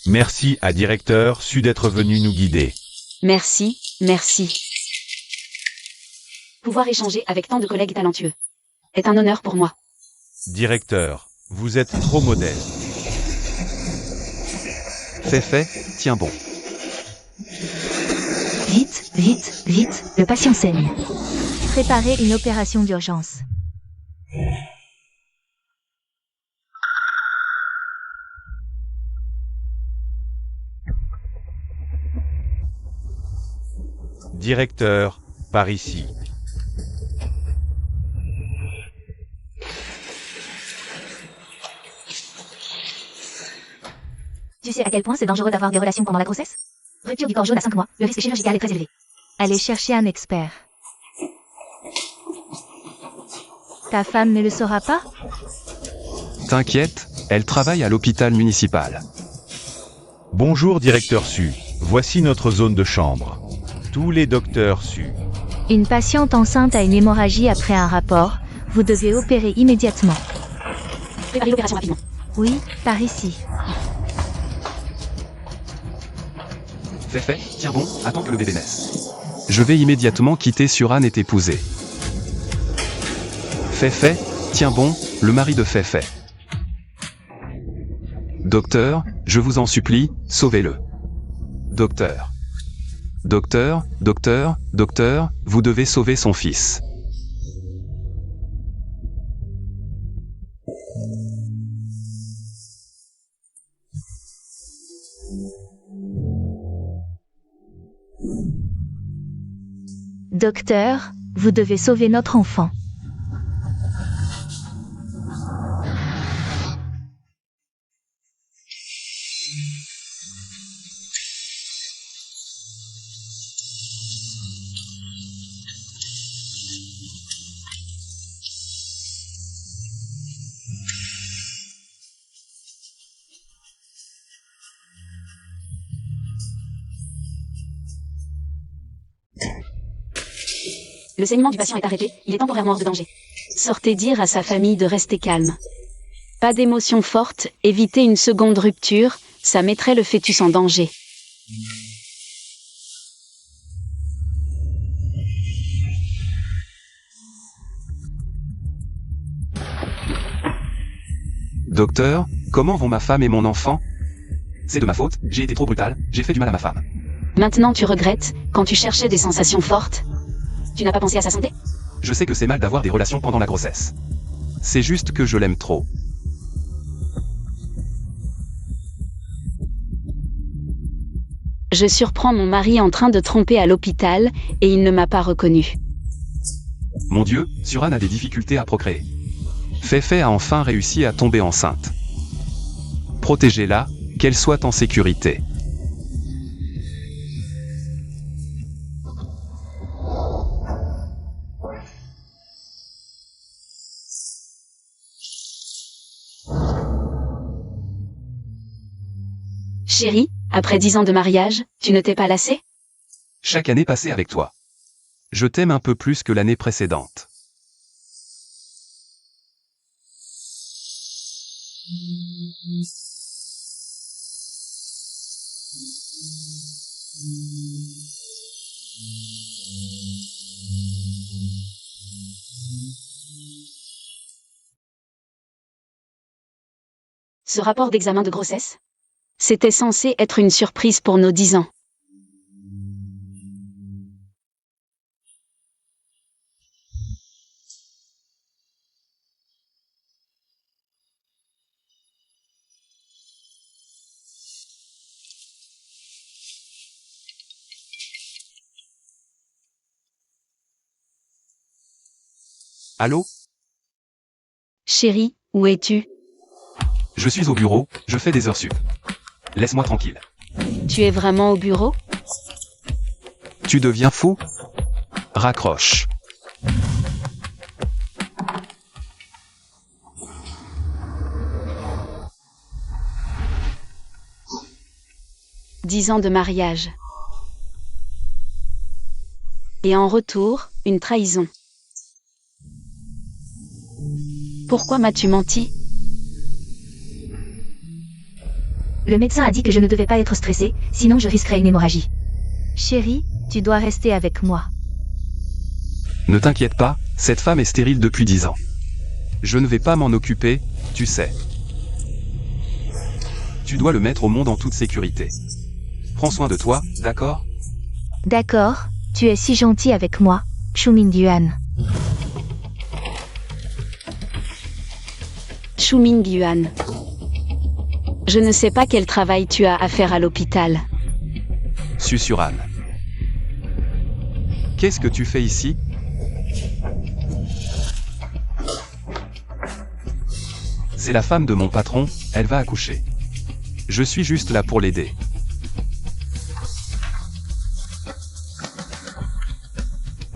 Merci à Directeur Su d'être venu nous guider. Merci. Pouvoir échanger avec tant de collègues talentueux est un honneur pour moi. Directeur, vous êtes trop modeste. Fait, tiens bon. Vite, le patient saigne. Préparez une opération d'urgence. Directeur, par ici. Tu sais à quel point c'est dangereux d'avoir des relations pendant la grossesse? Rupture du corps jaune à 5 mois, le risque chirurgical est très élevé. Allez chercher un expert. Ta femme ne le saura pas? T'inquiète, elle travaille à l'hôpital municipal. Bonjour Directeur Su, voici notre zone de chambre. Tous les docteurs Su. Une patiente enceinte a une hémorragie après un rapport. Vous devez opérer immédiatement. Préparez l'opération rapidement. Oui, par ici. Fait, tiens bon, attends que le bébé naisse. Je vais immédiatement quitter Suran et t'épouser. Fait, tiens bon, le mari de Fait. Docteur, je vous en supplie, sauvez-le. Docteur, vous devez sauver son fils. Docteur, vous devez sauver notre enfant. Le saignement du patient est arrêté, il est temporairement hors de danger. Sortez dire à sa famille de rester calme. Pas d'émotion forte, évitez une seconde rupture, ça mettrait le fœtus en danger. Docteur, comment vont ma femme et mon enfant? C'est de ma faute, j'ai été trop brutal, j'ai fait du mal à ma femme. Maintenant tu regrettes, quand tu cherchais des sensations fortes? Tu n'as pas pensé à sa santé? Je sais que c'est mal d'avoir des relations pendant la grossesse. C'est juste que je l'aime trop. Je surprends mon mari en train de tromper à l'hôpital, et il ne m'a pas reconnu. Mon Dieu, Suran a des difficultés à procréer. Fait a enfin réussi à tomber enceinte. Protégez-la, qu'elle soit en sécurité. Chérie, après 10 ans de mariage, tu ne t'es pas lassée? Chaque année passée avec toi. Je t'aime un peu plus que l'année précédente. Ce rapport d'examen de grossesse? C'était censé être une surprise pour nos 10 ans. Allô? Chérie, où es-tu? Je suis au bureau, je fais des heures sup. Laisse-moi tranquille. Tu es vraiment au bureau? Tu deviens fou? Raccroche. « 10 ans de mariage. Et en retour, une trahison. Pourquoi m'as-tu menti? Le médecin a dit que je ne devais pas être stressée, sinon je risquerais une hémorragie. Chérie, tu dois rester avec moi. Ne t'inquiète pas, cette femme est stérile depuis 10 ans. Je ne vais pas m'en occuper, tu sais. Tu dois le mettre au monde en toute sécurité. Prends soin de toi, d'accord? D'accord, tu es si gentil avec moi, Chu Mingyuan. Chu Mingyuan. Je ne sais pas quel travail tu as à faire à l'hôpital. Susurane. Qu'est-ce que tu fais ici? C'est la femme de mon patron, elle va accoucher. Je suis juste là pour l'aider.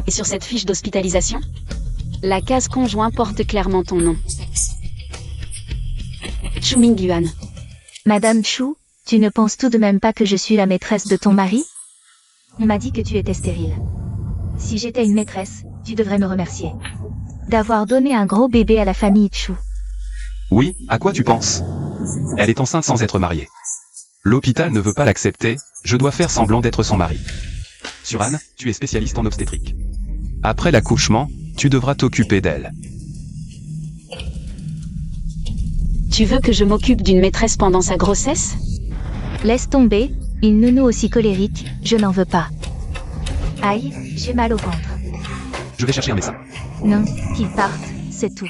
Et sur cette fiche d'hospitalisation? La case conjoint porte clairement ton nom. Chu Mingyuan. Madame Chu, tu ne penses tout de même pas que je suis la maîtresse de ton mari? On m'a dit que tu étais stérile. Si j'étais une maîtresse, tu devrais me remercier. D'avoir donné un gros bébé à la famille Chu. Oui, à quoi tu penses? Elle est enceinte sans être mariée. L'hôpital ne veut pas l'accepter, je dois faire semblant d'être son mari. Surane, tu es spécialiste en obstétrique. Après l'accouchement, tu devras t'occuper d'elle. Tu veux que je m'occupe d'une maîtresse pendant sa grossesse? Laisse tomber, une nounou aussi colérique, je n'en veux pas. Aïe, j'ai mal au ventre. Je vais chercher un médecin. Non, qu'ils partent, c'est tout.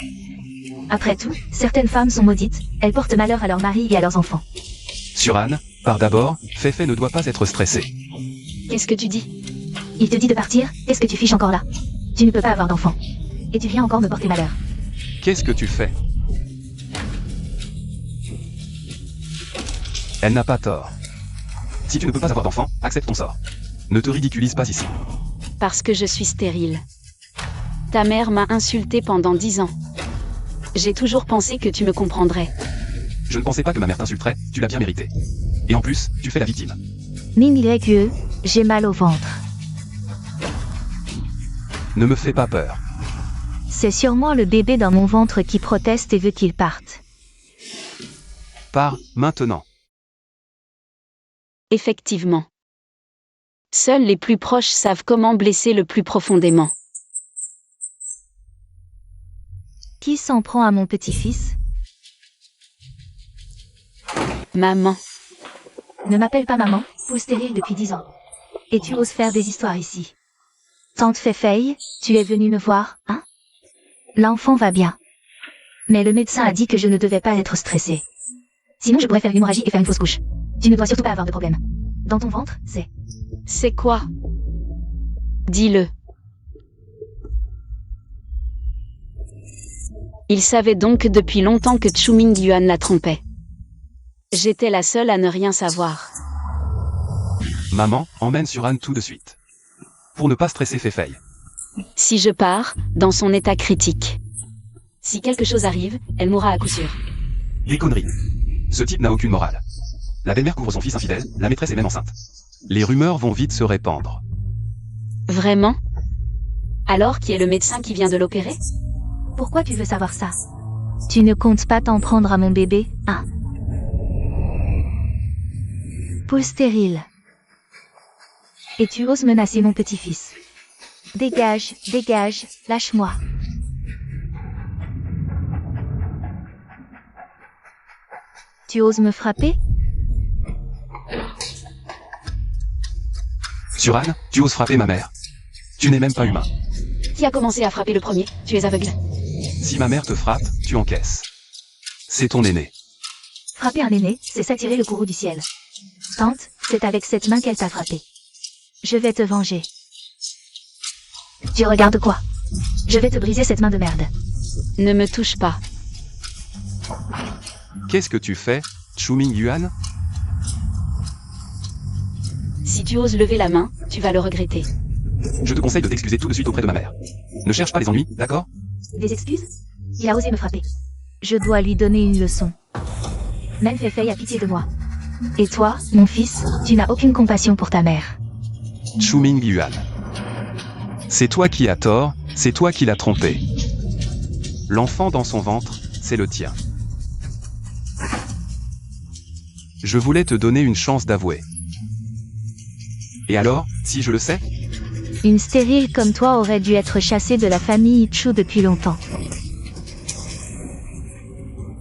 Après tout, certaines femmes sont maudites, elles portent malheur à leur mari et à leurs enfants. Surane, pars d'abord, Feifei ne doit pas être stressée. Qu'est-ce que tu dis? Il te dit de partir, qu'est-ce que tu fiches encore là? Tu ne peux pas avoir d'enfant. Et tu viens encore me porter malheur. Qu'est-ce que tu fais? Elle n'a pas tort. Si tu ne peux pas avoir d'enfant, accepte ton sort. Ne te ridiculise pas ici. Parce que je suis stérile. Ta mère m'a insulté pendant 10 ans. J'ai toujours pensé que tu me comprendrais. Je ne pensais pas que ma mère t'insulterait, tu l'as bien mérité. Et en plus, tu fais la victime. Mingyue, j'ai mal au ventre. Ne me fais pas peur. C'est sûrement le bébé dans mon ventre qui proteste et veut qu'il parte. Pars, maintenant. Effectivement. Seuls les plus proches savent comment blesser le plus profondément. Qui s'en prend à mon petit-fils? Maman. Ne m'appelle pas maman, poule stérile depuis 10 ans. Et tu oses faire des histoires ici. Tante Feifei, tu es venue me voir, hein? L'enfant va bien. Mais le médecin a dit que je ne devais pas être stressée. Sinon je pourrais faire une hémorragie et faire une fausse couche. Tu ne dois surtout pas avoir de problème. Dans ton ventre, c'est... C'est quoi? Dis-le. Il savait donc depuis longtemps que Chu Mingyuan la trompait. J'étais la seule à ne rien savoir. Maman, emmène Surane tout de suite. Pour ne pas stresser Feifei. Si je pars, dans son état critique. Si quelque chose arrive, elle mourra à coup sûr. Des conneries. Ce type n'a aucune morale. La belle-mère couvre son fils infidèle, la maîtresse est même enceinte. Les rumeurs vont vite se répandre. Vraiment? Alors qui est le médecin qui vient de l'opérer? Pourquoi tu veux savoir ça? Tu ne comptes pas t'en prendre à mon bébé, hein? Poule stérile. Et tu oses menacer mon petit-fils. Dégage, dégage, lâche-moi. Tu oses me frapper? Surane, tu oses frapper ma mère. Tu n'es même pas humain. Qui a commencé à frapper le premier? Tu es aveugle. Si ma mère te frappe, tu encaisses. C'est ton aîné. Frapper un aîné, c'est s'attirer le courroux du ciel. Tante, c'est avec cette main qu'elle t'a frappé. Je vais te venger. Tu regardes quoi? Je vais te briser cette main de merde. Ne me touche pas. Qu'est-ce que tu fais, Chu Mingyuan? Si tu oses lever la main, tu vas le regretter. Je te conseille de t'excuser tout de suite auprès de ma mère. Ne cherche pas les ennuis, d'accord? Des excuses? Il a osé me frapper. Je dois lui donner une leçon. Même Feifei a pitié de moi. Et toi, mon fils, tu n'as aucune compassion pour ta mère. Chu Mingyuan. C'est toi qui as tort, c'est toi qui l'as trompé. L'enfant dans son ventre, c'est le tien. Je voulais te donner une chance d'avouer. Et alors, si je le sais? Une stérile comme toi aurait dû être chassée de la famille Ichu depuis longtemps.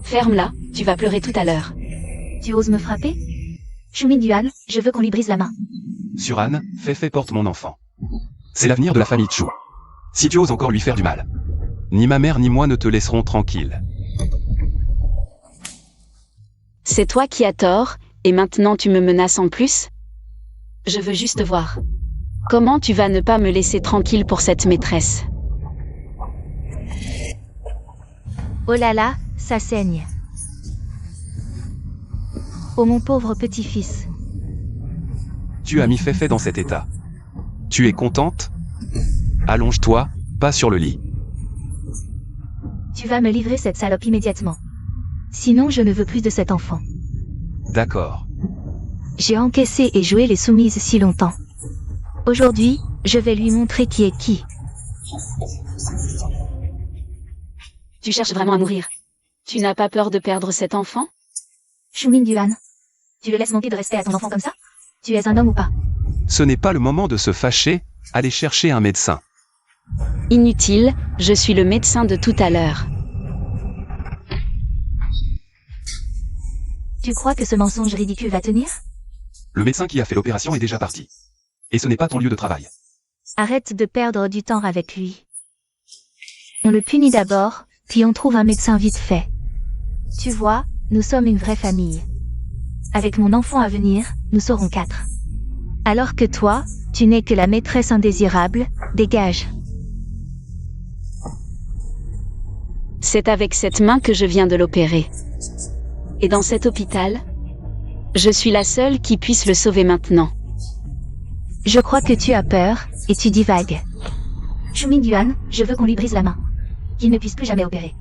Ferme-la, tu vas pleurer tout à l'heure. Tu oses me frapper? Shumin Yuan, je veux qu'on lui brise la main. Suran, Fei porte mon enfant. C'est l'avenir de la famille Chu. Si tu oses encore lui faire du mal, ni ma mère ni moi ne te laisserons tranquille. C'est toi qui as tort, et maintenant tu me menaces en plus? Je veux juste voir. Comment tu vas ne pas me laisser tranquille pour cette maîtresse? Oh là là, ça saigne. Oh mon pauvre petit-fils. Tu as mis Fei dans cet état. Tu es contente? Allonge-toi, pas sur le lit. Tu vas me livrer cette salope immédiatement. Sinon je ne veux plus de cet enfant. D'accord. J'ai encaissé et joué les soumises si longtemps. Aujourd'hui, je vais lui montrer qui est qui. Tu cherches vraiment à mourir. Tu n'as pas peur de perdre cet enfant? Shumin Yuan, tu le laisses manquer de respect à ton enfant comme ça? Tu es un homme ou pas? Ce n'est pas le moment de se fâcher, allez chercher un médecin. Inutile, je suis le médecin de tout à l'heure. Tu crois que ce mensonge ridicule va tenir? Le médecin qui a fait l'opération est déjà parti. Et ce n'est pas ton lieu de travail. Arrête de perdre du temps avec lui. On le punit d'abord, puis on trouve un médecin vite fait. Tu vois, nous sommes une vraie famille. Avec mon enfant à venir, nous serons 4. Alors que toi, tu n'es que la maîtresse indésirable, dégage. C'est avec cette main que je viens de l'opérer. Et dans cet hôpital, je suis la seule qui puisse le sauver maintenant. Je crois que tu as peur, et tu divagues. Shumin Yuan, je veux qu'on lui brise la main. Qu'il ne puisse plus jamais opérer.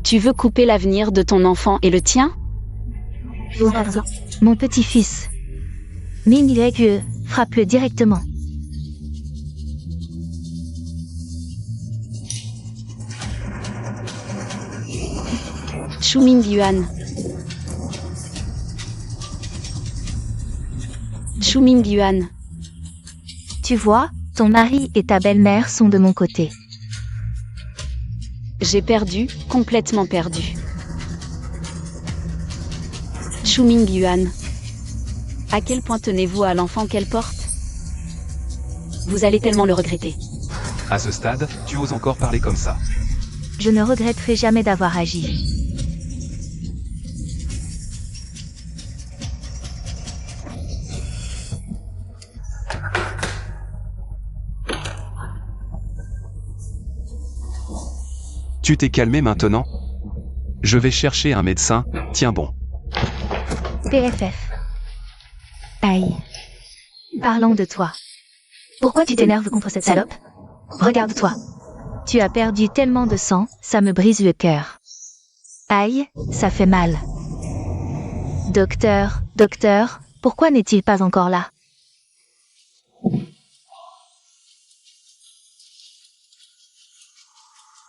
Tu veux couper l'avenir de ton enfant et le tien? Mon petit-fils. Min Yue, frappe-le directement. Shumin Yuan. Shumin Yuan. Tu vois, ton mari et ta belle-mère sont de mon côté. J'ai perdu, complètement perdu. Shumin Yuan. À quel point tenez-vous à l'enfant qu'elle porte? Vous allez tellement le regretter. À ce stade, tu oses encore parler comme ça. Je ne regretterai jamais d'avoir agi. Tu t'es calmé maintenant? Je vais chercher un médecin, tiens bon. PFF. Aïe. Parlons de toi. Pourquoi tu t'énerves contre cette salope? Regarde-toi. Tu as perdu tellement de sang, ça me brise le cœur. Aïe, ça fait mal. Docteur, pourquoi n'est-il pas encore là?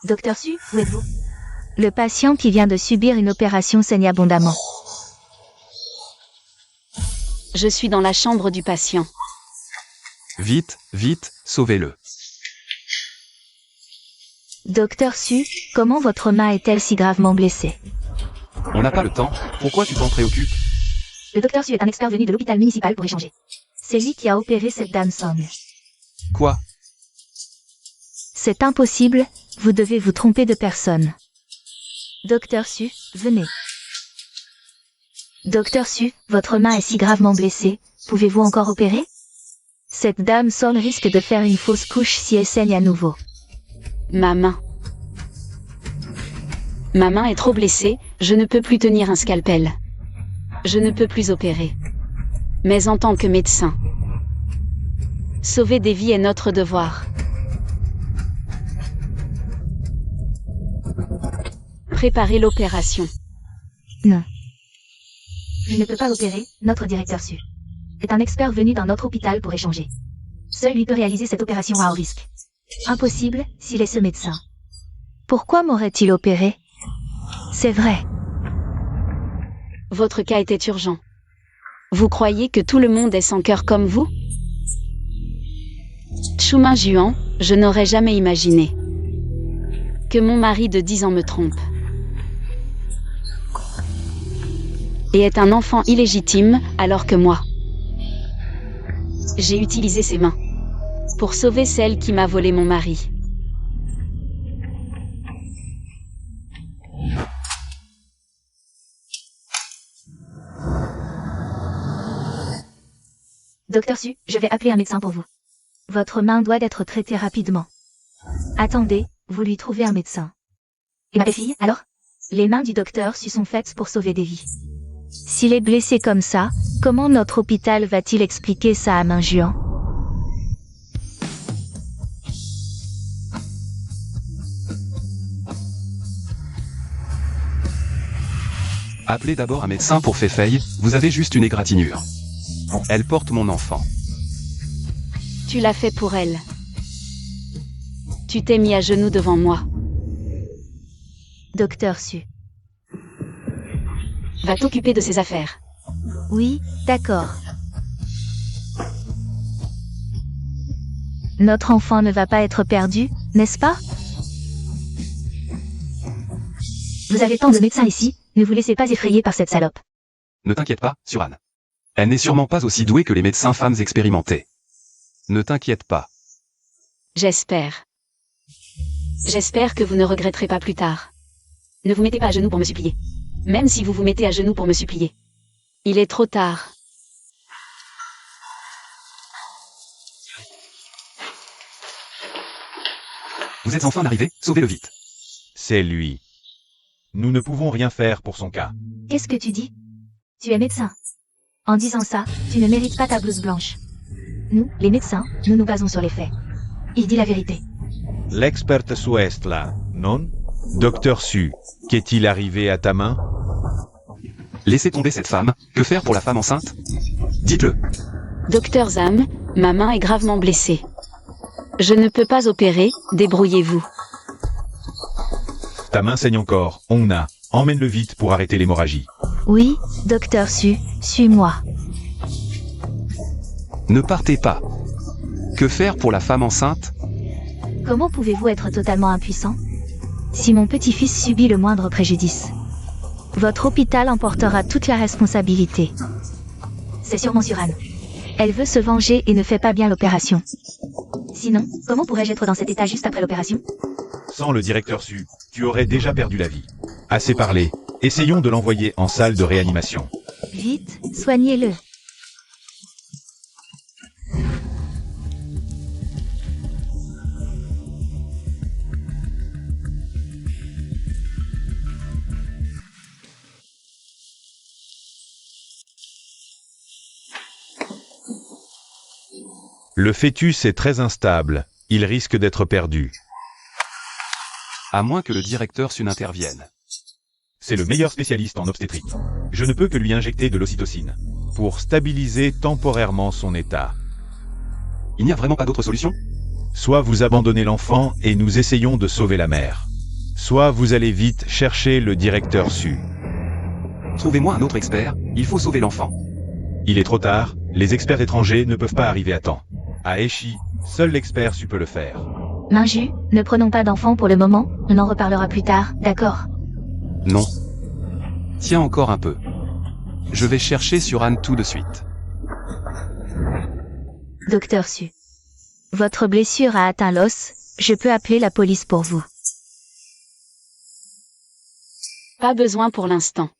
Docteur Su, où êtes-vous? Le patient qui vient de subir une opération saigne abondamment. Je suis dans la chambre du patient. Vite, sauvez-le. Docteur Su, comment votre main est-elle si gravement blessée? On n'a pas le temps, pourquoi tu t'en préoccupes? Le docteur Su est un expert venu de l'hôpital municipal pour échanger. C'est lui qui a opéré cette dame Song. Quoi? C'est impossible, vous devez vous tromper de personne. Docteur Su, venez. Docteur Su, votre main est si gravement blessée, pouvez-vous encore opérer? Cette dame Song risque de faire une fausse couche si elle saigne à nouveau. Ma main. Ma main est trop blessée, je ne peux plus tenir un scalpel. Je ne peux plus opérer. Mais en tant que médecin, sauver des vies est notre devoir. Préparer l'opération. Non. Il ne peut pas opérer, notre directeur Su est un expert venu d'un autre hôpital pour échanger. Seul lui peut réaliser cette opération à haut risque. Impossible, s'il est ce médecin. Pourquoi m'aurait-il opéré? C'est vrai. Votre cas était urgent. Vous croyez que tout le monde est sans cœur comme vous? Chemin Juan, je n'aurais jamais imaginé que mon mari de 10 ans me trompe et est un enfant illégitime, alors que moi, j'ai utilisé ses mains pour sauver celle qui m'a volé mon mari. Docteur Su, je vais appeler un médecin pour vous. Votre main doit être traitée rapidement. Attendez, vous lui trouvez un médecin. Et ma belle-fille, alors? Les mains du docteur Su sont faites pour sauver des vies. S'il est blessé comme ça, comment notre hôpital va-t-il expliquer ça à Main Juan? Appelez d'abord un médecin pour Fei, vous avez juste une égratignure. Elle porte mon enfant. Tu l'as fait pour elle. Tu t'es mis à genoux devant moi. Docteur Su. Va t'occuper de ses affaires. Oui, d'accord. Notre enfant ne va pas être perdu, n'est-ce pas? Vous avez tant de médecins ici, ne vous laissez pas effrayer par cette salope. Ne t'inquiète pas, Suran. Elle n'est sûrement pas aussi douée que les médecins femmes expérimentés. Ne t'inquiète pas. J'espère. J'espère que vous ne regretterez pas plus tard. Ne vous mettez pas à genoux pour me supplier. Même si vous vous mettez à genoux pour me supplier. Il est trop tard. Vous êtes enfin arrivé, sauvez-le vite. C'est lui. Nous ne pouvons rien faire pour son cas. Qu'est-ce que tu dis? Tu es médecin. En disant ça, tu ne mérites pas ta blouse blanche. Nous, les médecins, nous nous basons sur les faits. Il dit la vérité. L'expert su est là, non? Docteur Su, qu'est-il arrivé à ta main? Laissez tomber cette femme, que faire pour la femme enceinte? Dites-le. Docteur Zam, ma main est gravement blessée. Je ne peux pas opérer, débrouillez-vous. Ta main saigne encore, emmène-le vite pour arrêter l'hémorragie. Oui, docteur Su, suis-moi. Ne partez pas. Que faire pour la femme enceinte? Comment pouvez-vous être totalement impuissant? Si mon petit-fils subit le moindre préjudice, votre hôpital en portera toute la responsabilité. C'est sûrement Suran. Elle veut se venger et ne fait pas bien l'opération. Sinon, comment pourrais-je être dans cet état juste après l'opération? Sans le directeur Su, tu aurais déjà perdu la vie. Assez parlé. Essayons de l'envoyer en salle de réanimation. Vite, soignez-le. Le fœtus est très instable. Il risque d'être perdu. À moins que le directeur Su n'intervienne. C'est le meilleur spécialiste en obstétrique. Je ne peux que lui injecter de l'ocytocine pour stabiliser temporairement son état. Il n'y a vraiment pas d'autre solution? Soit vous abandonnez l'enfant et nous essayons de sauver la mère. Soit vous allez vite chercher le directeur Su. Trouvez-moi un autre expert, il faut sauver l'enfant. Il est trop tard, les experts étrangers ne peuvent pas arriver à temps. À Eshi, seul l'expert Su peut le faire. Minju, ne prenons pas d'enfant pour le moment, on en reparlera plus tard, d'accord? Non. Tiens encore un peu. Je vais chercher Suran tout de suite. Docteur Su. Votre blessure a atteint l'os, je peux appeler la police pour vous. Pas besoin pour l'instant.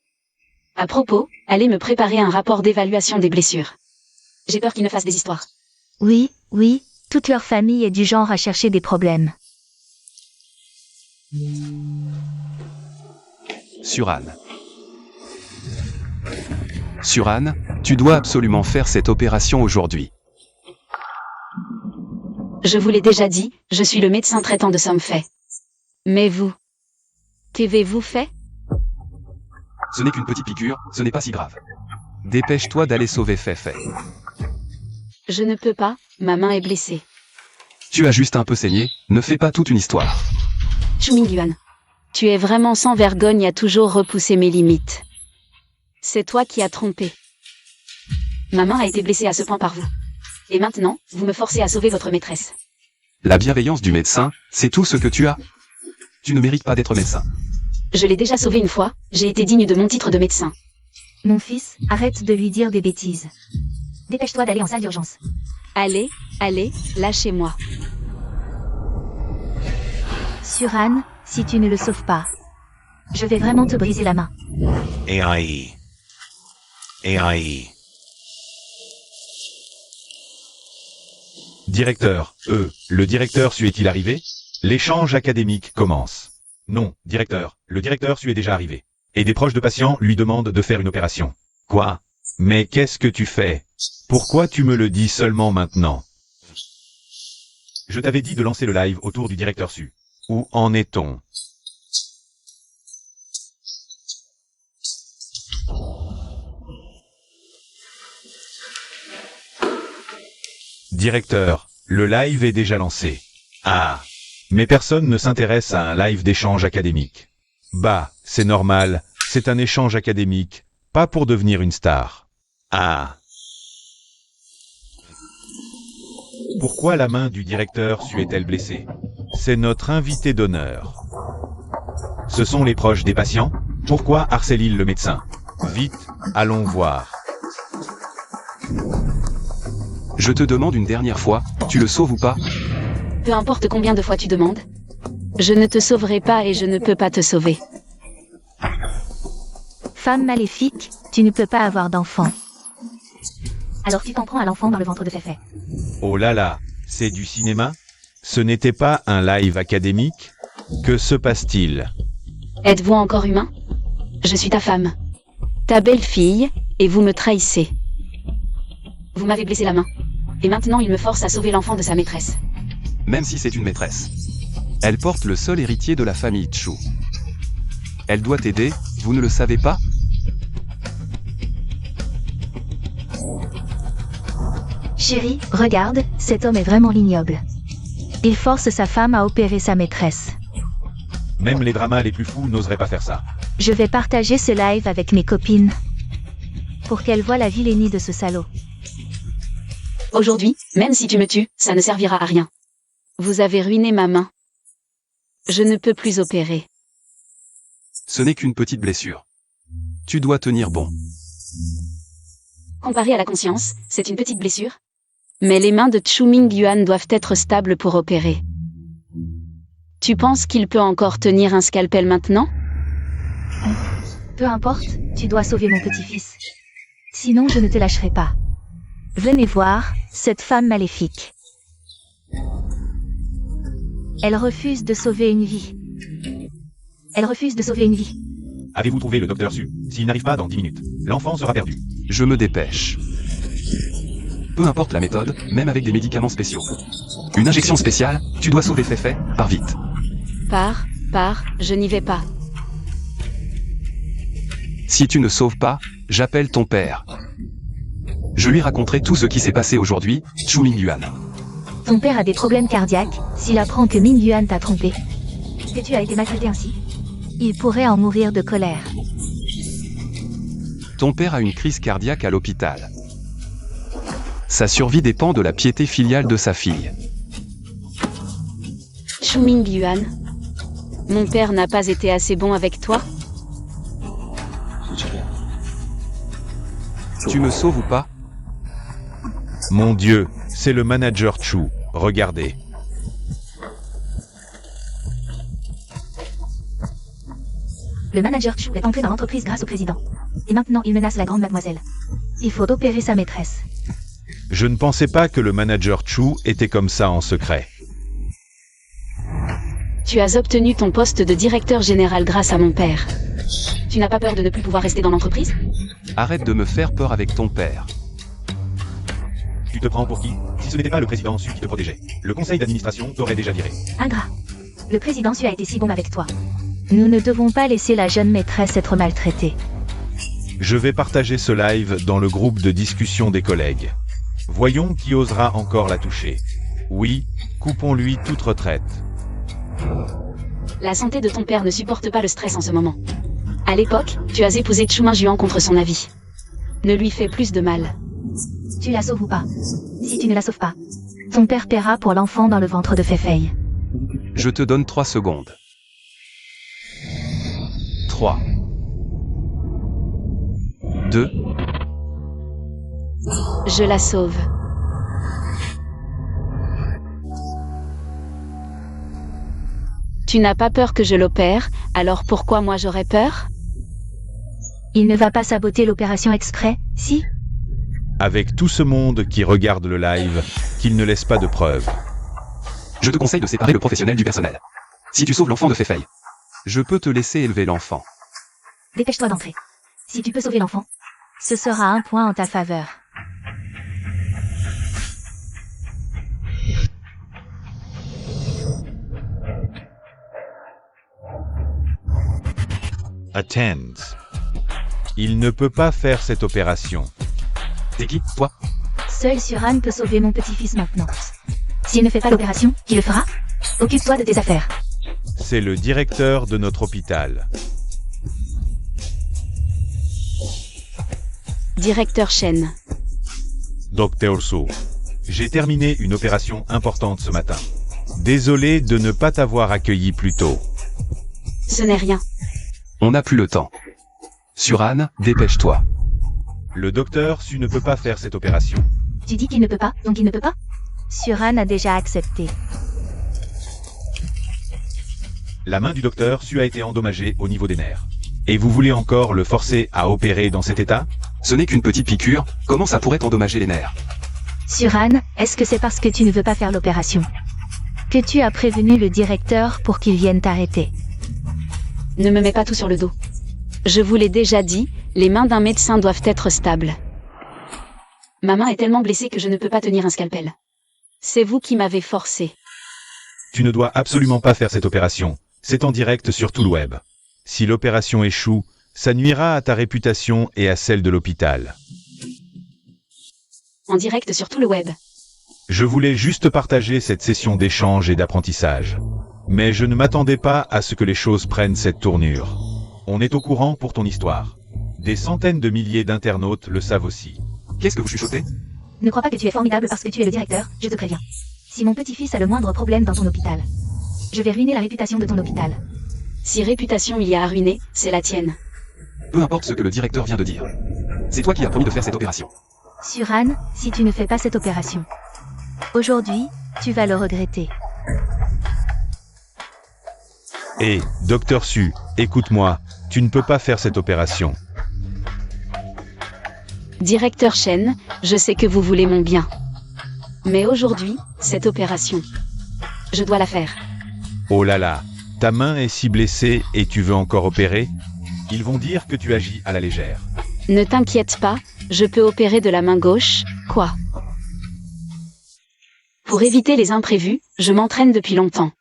À propos, allez me préparer un rapport d'évaluation des blessures. J'ai peur qu'ils ne fassent des histoires. Oui, oui, toute leur famille est du genre à chercher des problèmes. Suran. Suran, tu dois absolument faire cette opération aujourd'hui. Je vous l'ai déjà dit, je suis le médecin traitant de Somfei. Mais vous, qu'avez-vous fait? Ce n'est qu'une petite piqûre, ce n'est pas si grave. Dépêche-toi d'aller sauver Fei. Je ne peux pas, ma main est blessée. Tu as juste un peu saigné, ne fais pas toute une histoire. Chu Mingyuan, tu es vraiment sans vergogne à toujours repousser mes limites. C'est toi qui as trompé. Ma main a été blessée à ce point par vous. Et maintenant, vous me forcez à sauver votre maîtresse. La bienveillance du médecin, c'est tout ce que tu as. Tu ne mérites pas d'être médecin. Je l'ai déjà sauvée une fois, j'ai été digne de mon titre de médecin. Mon fils, arrête de lui dire des bêtises. Dépêche-toi d'aller en salle d'urgence. Allez, lâchez-moi. Suran, si tu ne le sauves pas, je vais vraiment te briser la main. AI. Directeur, le directeur Su est-il arrivé? L'échange académique commence. Non, directeur, le directeur Su est déjà arrivé. Et des proches de patients lui demandent de faire une opération. Quoi? Mais qu'est-ce que tu fais? Pourquoi tu me le dis seulement maintenant? Je t'avais dit de lancer le live autour du directeur Su. Où en est-on? Directeur, le live est déjà lancé. Ah. Mais personne ne s'intéresse à un live d'échange académique. Bah, c'est normal, c'est un échange académique, pas pour devenir une star. Ah. Pourquoi la main du directeur Su est-elle blessée? C'est notre invité d'honneur. Ce sont les proches des patients? Pourquoi harcèle-t-il le médecin? Vite, allons voir. Je te demande une dernière fois, tu le sauves ou pas? Peu importe combien de fois tu demandes. Je ne te sauverai pas et je ne peux pas te sauver. Femme maléfique, tu ne peux pas avoir d'enfant. Alors tu t'en prends à l'enfant dans le ventre de Féfé. Oh là là, c'est du cinéma? Ce n'était pas un live académique? Que se passe-t-il? Êtes-vous encore humain? Je suis ta femme. Ta belle-fille, et vous me trahissez. Vous m'avez blessé la main. Et maintenant il me force à sauver l'enfant de sa maîtresse. Même si c'est une maîtresse. Elle porte le seul héritier de la famille Chu. Elle doit t'aider, vous ne le savez pas? Chérie, regarde, cet homme est vraiment ignoble. Il force sa femme à opérer sa maîtresse. Même les dramas les plus fous n'oseraient pas faire ça. Je vais partager ce live avec mes copines. Pour qu'elles voient la vilainie de ce salaud. Aujourd'hui, même si tu me tues, ça ne servira à rien. Vous avez ruiné ma main. Je ne peux plus opérer. Ce n'est qu'une petite blessure. Tu dois tenir bon. Comparé à la conscience, c'est une petite blessure. Mais les mains de Chu Mingyuan doivent être stables pour opérer. Tu penses qu'il peut encore tenir un scalpel maintenant? Peu importe, tu dois sauver mon petit-fils. Sinon je ne te lâcherai pas. Venez voir, cette femme maléfique. Elle refuse de sauver une vie. Elle refuse de sauver une vie. Avez-vous trouvé le docteur Su? S'il n'arrive pas dans 10 minutes, l'enfant sera perdu. Je me dépêche. Peu importe la méthode, même avec des médicaments spéciaux. Une injection spéciale, tu dois sauver Féfé, pars vite. Pars, je n'y vais pas. Si tu ne sauves pas, j'appelle ton père. Je lui raconterai tout ce qui s'est passé aujourd'hui, Chu Mingyuan. Ton père a des problèmes cardiaques, s'il apprend que Mingyuan t'a trompé. Que tu as été maltraité ainsi. Il pourrait en mourir de colère. Ton père a une crise cardiaque à l'hôpital. Sa survie dépend de la piété filiale de sa fille. Chu Mingyuan, mon père n'a pas été assez bon avec toi? Tu me sauves ou pas? Mon Dieu, c'est le manager Chu, regardez. Le manager Chu est entré dans l'entreprise grâce au président. Et maintenant il menace la grande mademoiselle. Il faut opérer sa maîtresse. Je ne pensais pas que le manager Chu était comme ça en secret. Tu as obtenu ton poste de directeur général grâce à mon père. Tu n'as pas peur de ne plus pouvoir rester dans l'entreprise? Arrête de me faire peur avec ton père. Tu te prends pour qui? Si ce n'était pas le président Su qui te protégeait, le conseil d'administration t'aurait déjà viré. Ingrat. Le président Su a été si bon avec toi. Nous ne devons pas laisser la jeune maîtresse être maltraitée. Je vais partager ce live dans le groupe de discussion des collègues. Voyons qui osera encore la toucher. Oui, coupons-lui toute retraite. La santé de ton père ne supporte pas le stress en ce moment. À l'époque, tu as épousé Chu Mingyuan contre son avis. Ne lui fais plus de mal. Tu la sauves ou pas? Si tu ne la sauves pas, ton père paiera pour l'enfant dans le ventre de Fei. Je te donne 3 secondes. 3. 2. Je la sauve. Tu n'as pas peur que je l'opère, alors pourquoi moi j'aurais peur? Il ne va pas saboter l'opération exprès, si? Avec tout ce monde qui regarde le live, qu'il ne laisse pas de preuves. Je te conseille de séparer le professionnel du personnel. Si tu sauves l'enfant de Fei, je peux te laisser élever l'enfant. Dépêche-toi d'entrer. Si tu peux sauver l'enfant, Ce sera un point en ta faveur. Attends. Il ne peut pas faire cette opération. T'es qui, toi? seul Suran peut sauver mon petit-fils maintenant. S'il ne fait pas l'opération, qui le fera? Occupe-toi de tes affaires. C'est le directeur de notre hôpital. Directeur Shen. Dr. So. J'ai terminé une opération importante ce matin. Désolé de ne pas t'avoir accueilli plus tôt. Ce n'est rien. On n'a plus le temps. Suran, dépêche-toi. Le docteur Su ne peut pas faire cette opération. Tu dis qu'il ne peut pas, donc il ne peut pas? Suran a déjà accepté. La main du docteur Su a été endommagée au niveau des nerfs. Et vous voulez encore le forcer à opérer dans cet état? Ce n'est qu'une petite piqûre, comment ça pourrait endommager les nerfs? Suran, est-ce que c'est parce que tu ne veux pas faire l'opération Que tu as prévenu le directeur pour qu'il vienne t'arrêter. Ne me mets pas tout sur le dos. Je vous l'ai déjà dit, les mains d'un médecin doivent être stables. Ma main est tellement blessée que je ne peux pas tenir un scalpel. C'est vous qui m'avez forcé. Tu ne dois absolument pas faire cette opération. C'est en direct sur tout le web. Si l'opération échoue, ça nuira à ta réputation et à celle de l'hôpital. En direct sur tout le web. Je voulais juste partager cette session d'échange et d'apprentissage. Mais je ne m'attendais pas à ce que les choses prennent cette tournure. On est au courant pour ton histoire. Des centaines de milliers d'internautes le savent aussi. Qu'est-ce que vous chuchotez? Ne crois pas que tu es formidable parce que tu es le directeur, je te préviens. Si mon petit-fils a le moindre problème dans ton hôpital, je vais ruiner la réputation de ton hôpital. Si réputation il y a à ruiner, c'est la tienne. Peu importe ce que le directeur vient de dire. C'est toi qui as promis de faire cette opération. Suran, si tu ne fais pas cette opération, aujourd'hui, tu vas le regretter. Et, Dr. Su, écoute-moi, tu ne peux pas faire cette opération. Directeur Shen, je sais que vous voulez mon bien. Mais aujourd'hui, cette opération, je dois la faire. Oh là là, ta main est si blessée et tu veux encore opérer? Ils vont dire que tu agis à la légère. Ne t'inquiète pas, je peux opérer de la main gauche, quoi. Pour éviter les imprévus, je m'entraîne depuis longtemps.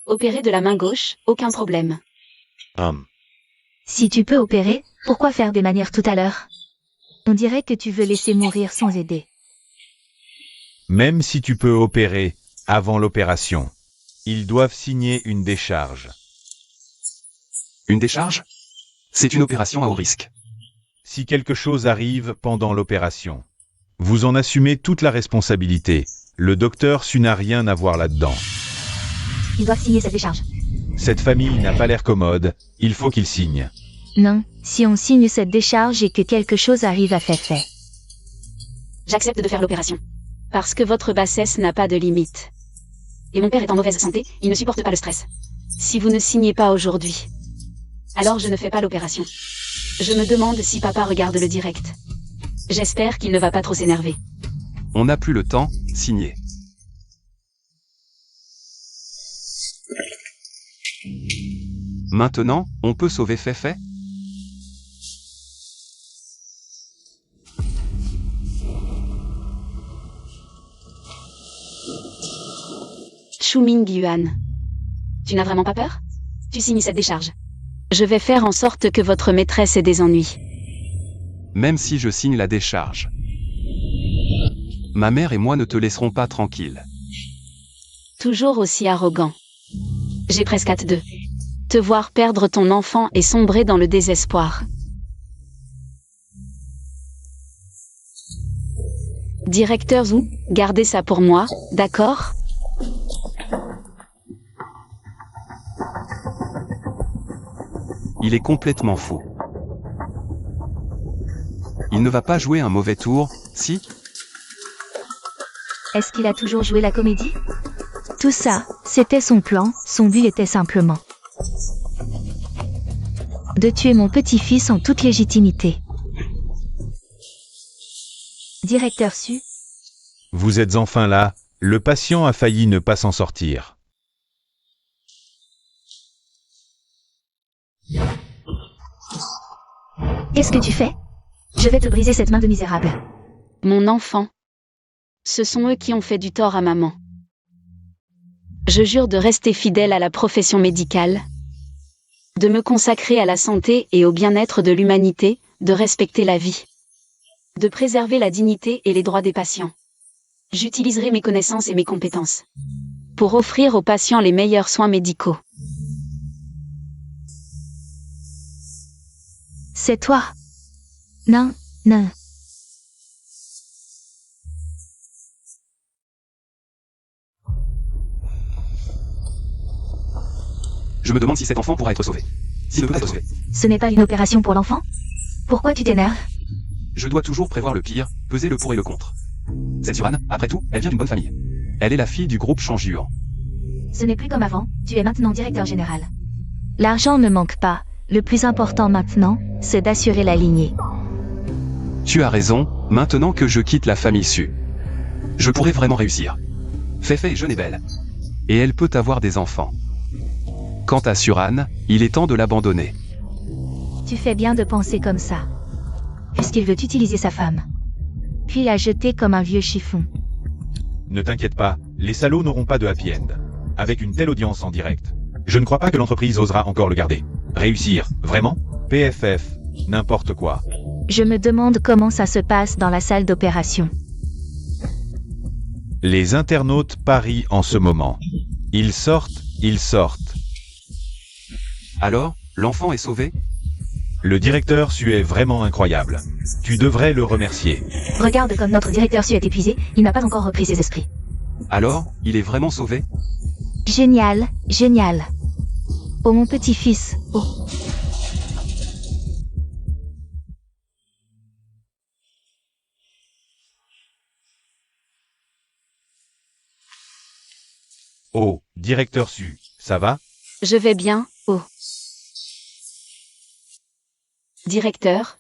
Opérer de la main gauche, aucun problème. Si tu peux opérer, pourquoi faire des manières tout à l'heure? On dirait que tu veux laisser mourir sans aider. Même si tu peux opérer avant l'opération, ils doivent signer une décharge. Une décharge? C'est une opération à haut risque. Si quelque chose arrive pendant l'opération, vous en assumez toute la responsabilité. Le docteur Su n'a rien à voir là-dedans. Ils doivent signer cette décharge. Cette famille n'a pas l'air commode, il faut qu'ils signent. Non, si on signe cette décharge et que quelque chose arrive à Fei. J'accepte de faire l'opération. Parce que votre bassesse n'a pas de limite. Et mon père est en mauvaise santé, il ne supporte pas le stress. Si vous ne signez pas aujourd'hui, alors je ne fais pas l'opération. Je me demande si papa regarde le direct. J'espère qu'il ne va pas trop s'énerver. On n'a plus le temps, signé. Maintenant, on peut sauver Fei? Shuming Yuan. Tu n'as vraiment pas peur? Tu signes cette décharge. Je vais faire en sorte que votre maîtresse ait des ennuis. Même si je signe la décharge. Ma mère et moi ne te laisserons pas tranquille. Toujours aussi arrogant. J'ai presque hâte de te voir perdre ton enfant et sombrer dans le désespoir. Directeur Zhu, gardez ça pour moi, d'accord? Il est complètement fou. Il ne va pas jouer un mauvais tour, si? Est-ce qu'il a toujours joué la comédie? Tout ça, c'était son plan, son but était simplement de tuer mon petit-fils en toute légitimité. Directeur Su, Vous êtes enfin là, le patient a failli ne pas s'en sortir. Qu'est-ce que tu fais? Je vais te briser cette main de misérable. Mon enfant. Ce sont eux qui ont fait du tort à maman. Je jure de rester fidèle à la profession médicale, de me consacrer à la santé et au bien-être de l'humanité, de respecter la vie, de préserver la dignité et les droits des patients. J'utiliserai mes connaissances et mes compétences pour offrir aux patients les meilleurs soins médicaux. c'est toi. Non, non. Je me demande si cet enfant pourra être sauvé. S'il ne peut être sauvé. Ce n'est pas une opération pour l'enfant? Pourquoi tu t'énerves? Je dois toujours prévoir le pire, peser le pour et le contre. Cette Surane, après tout, elle vient d'une bonne famille. Elle est la fille du groupe Changjur. Ce n'est plus comme avant, tu es maintenant directeur général. L'argent ne manque pas. Le plus important maintenant, c'est d'assurer la lignée. Tu as raison, maintenant que je quitte la famille Su. Je pourrais vraiment réussir. Feifei est jeune et belle. Et elle peut avoir des enfants. Quant à Surane, il est temps de l'abandonner. Tu fais bien de penser comme ça. Puisqu'il veut utiliser sa femme. Puis la jeter comme un vieux chiffon. Ne t'inquiète pas, les salauds n'auront pas de happy end. Avec une telle audience en direct, je ne crois pas que l'entreprise osera encore le garder. Réussir, vraiment? PFF, n'importe quoi. Je me demande comment ça se passe dans la salle d'opération. Les internautes parient en ce moment. Ils sortent. Alors, l'enfant est sauvé? Le directeur Su est vraiment incroyable. Tu devrais le remercier. Regarde comme notre directeur Su est épuisé, il n'a pas encore repris ses esprits. Alors, il est vraiment sauvé? Génial, génial. Oh mon petit-fils, oh. Oh, directeur Su, ça va? Je vais bien, oh. Directeur,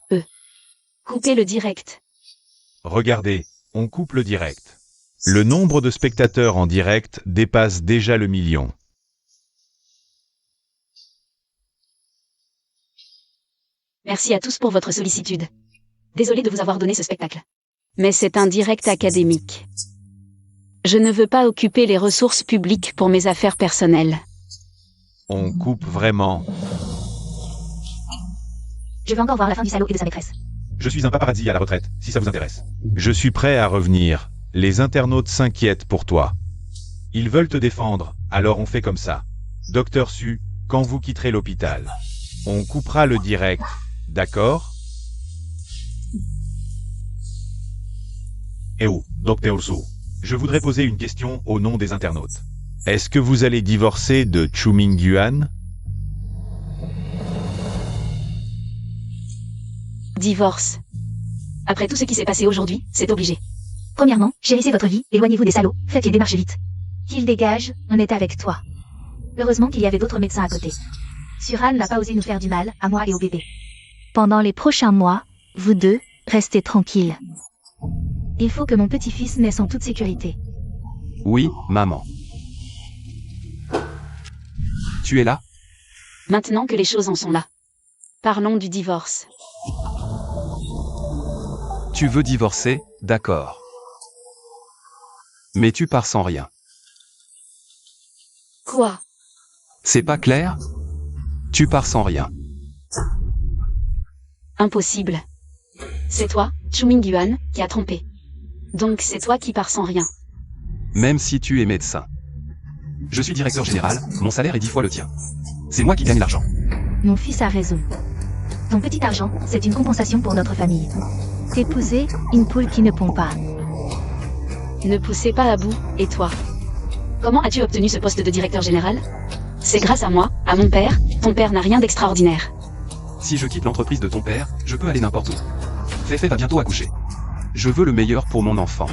coupez le direct. Regardez, on coupe le direct. Le nombre de spectateurs en direct dépasse déjà le million. Merci à tous pour votre sollicitude. Désolé de vous avoir donné ce spectacle. Mais c'est un direct académique. Je ne veux pas occuper les ressources publiques pour mes affaires personnelles. On coupe vraiment. Je veux encore voir la fin du salaud et de sa maîtresse. Je suis un paparazzi à la retraite, si ça vous intéresse. Je suis prêt à revenir. Les internautes s'inquiètent pour toi. Ils veulent te défendre, alors on fait comme ça. Docteur Su, quand vous quitterez l'hôpital, on coupera le direct, d'accord? Eh oh, Docteur Su, je voudrais poser une question au nom des internautes. Est-ce que vous allez divorcer de Chu Mingyuan? Divorce. Après tout ce qui s'est passé aujourd'hui, c'est obligé. Premièrement, chérissez votre vie, éloignez-vous des salauds, faites les démarches vite. Qu'il dégage, on est avec toi. Heureusement qu'il y avait d'autres médecins à côté. Surane n'a pas osé nous faire du mal, à moi et au bébé. Pendant les prochains mois, vous deux, restez tranquilles. Il faut que mon petit-fils naisse en toute sécurité. Oui, maman. Tu es là? Maintenant que les choses en sont là. Parlons du divorce. Tu veux divorcer, d'accord. Mais tu pars sans rien. Quoi? C'est pas clair? Tu pars sans rien. Impossible. C'est toi, Chu Mingyuan, qui a trompé. Donc c'est toi qui pars sans rien. Même si tu es médecin. Je suis directeur général, mon salaire est 10 fois le tien. C'est moi qui gagne l'argent. Mon fils a raison. Ton petit argent, c'est une compensation pour notre famille. T'épouser, une poule qui ne pond pas. Ne poussez pas à bout, et toi? Comment as-tu obtenu ce poste de directeur général? C'est grâce à moi, à mon père. Ton père n'a rien d'extraordinaire. Si je quitte l'entreprise de ton père, je peux aller n'importe où. Féfé va bientôt accoucher. Je veux le meilleur pour mon enfant.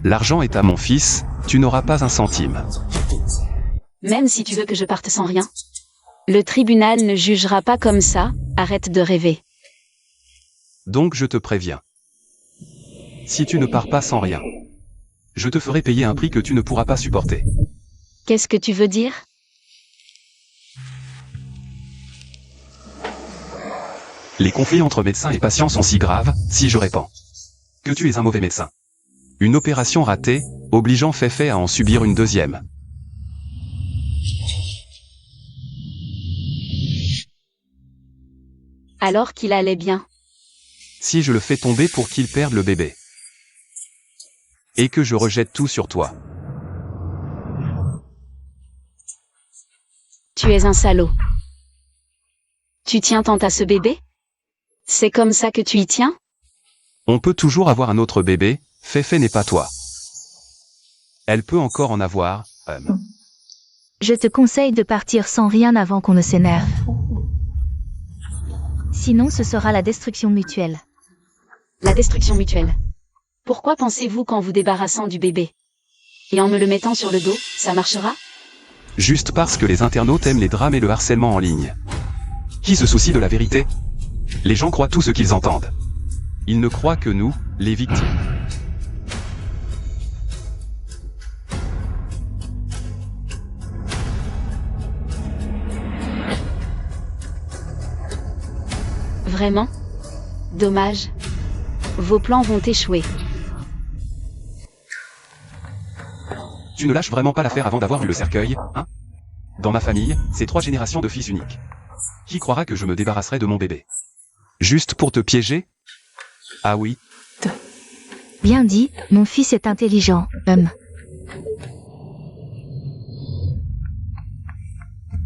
L'argent est à mon fils, tu n'auras pas un centime. Même si tu veux que je parte sans rien. Le tribunal ne jugera pas comme ça, arrête de rêver. Donc je te préviens. Si tu ne pars pas sans rien, je te ferai payer un prix que tu ne pourras pas supporter. Qu'est-ce que tu veux dire? Les conflits entre médecins et patients sont si graves, si je répands que tu es un mauvais médecin. Une opération ratée, obligeant Féfé à en subir une deuxième. Alors qu'il allait bien. Si je le fais tomber pour qu'il perde le bébé. Et que je rejette tout sur toi. Tu es un salaud. Tu tiens tant à ce bébé? C'est comme ça que tu y tiens? On peut toujours avoir un autre bébé, Féfé n'est pas toi. Elle peut encore en avoir, Je te conseille de partir sans rien avant qu'on ne s'énerve. Sinon ce sera la destruction mutuelle. La destruction mutuelle. Pourquoi pensez-vous qu'en vous débarrassant du bébé et en me le mettant sur le dos, ça marchera? Juste parce que les internautes aiment les drames et le harcèlement en ligne. Qui se soucie de la vérité? Les gens croient tout ce qu'ils entendent. Ils ne croient que nous, les victimes. Vraiment? Dommage. Vos plans vont échouer. Tu ne lâches vraiment pas l'affaire avant d'avoir eu le cercueil, hein? Dans ma famille, c'est 3 générations de fils uniques. Qui croira que je me débarrasserai de mon bébé? Juste pour te piéger? Ah oui. Bien dit, mon fils est intelligent,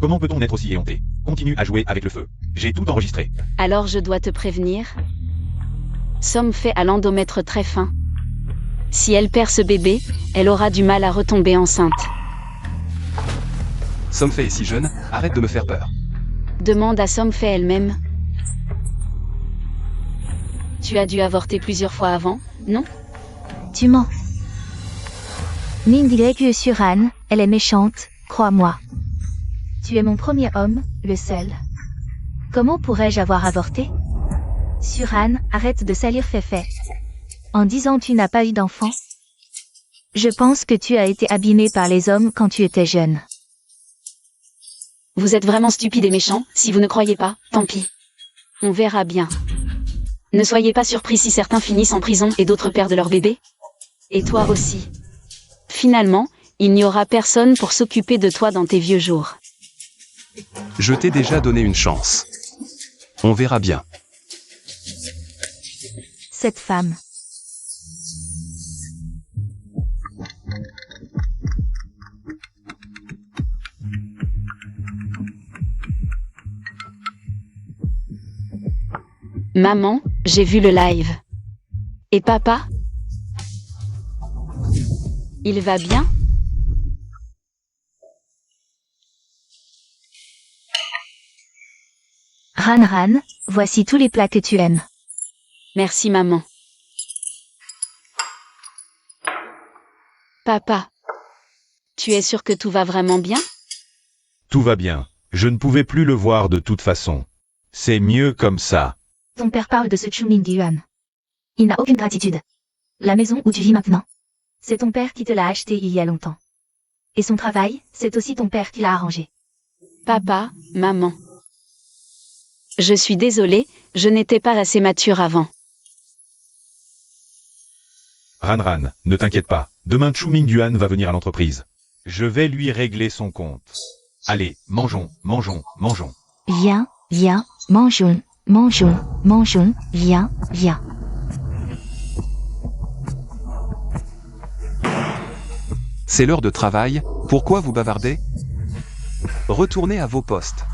Comment peut-on être aussi éhonté? Continue à jouer avec le feu. J'ai tout enregistré. Alors je dois te prévenir. Somme fait à l'endomètre très fin. Si elle perd ce bébé, elle aura du mal à retomber enceinte. Somfay est si jeune, arrête de me faire peur. Demande à Somfay elle-même. Tu as dû avorter plusieurs fois avant, non? Tu mens. Nindileg sur Anne, elle est méchante, crois-moi. Tu es mon premier homme, le seul. Comment pourrais-je avoir avorté? Suran, arrête de salir Féfé. En disant tu n'as pas eu d'enfant. Je pense que tu as été abîmé par les hommes quand tu étais jeune. Vous êtes vraiment stupide et méchant, si vous ne croyez pas, tant pis. On verra bien. Ne soyez pas surpris si certains finissent en prison et d'autres perdent leur bébé. Et toi aussi. Finalement, il n'y aura personne pour s'occuper de toi dans tes vieux jours. Je t'ai déjà donné une chance. On verra bien. Cette femme. Maman, j'ai vu le live. Et papa? Il va bien? Ran, voici tous les plats que tu aimes. Merci maman. Papa, tu es sûr que tout va vraiment bien? Tout va bien. Je ne pouvais plus le voir de toute façon. C'est mieux comme ça. Ton père parle de ce Chumin Yuan. Il n'a aucune gratitude. La maison où tu vis maintenant, c'est ton père qui te l'a acheté il y a longtemps. Et son travail, c'est aussi ton père qui l'a arrangé. Papa, maman. Je suis désolée, je n'étais pas assez mature avant. Ran, ne t'inquiète pas. Demain Chu Mingduan va venir à l'entreprise. Je vais lui régler son compte. Allez, mangeons, mangeons, mangeons. Viens, mangeons, viens. C'est l'heure de travail, pourquoi vous bavardez? Retournez à vos postes.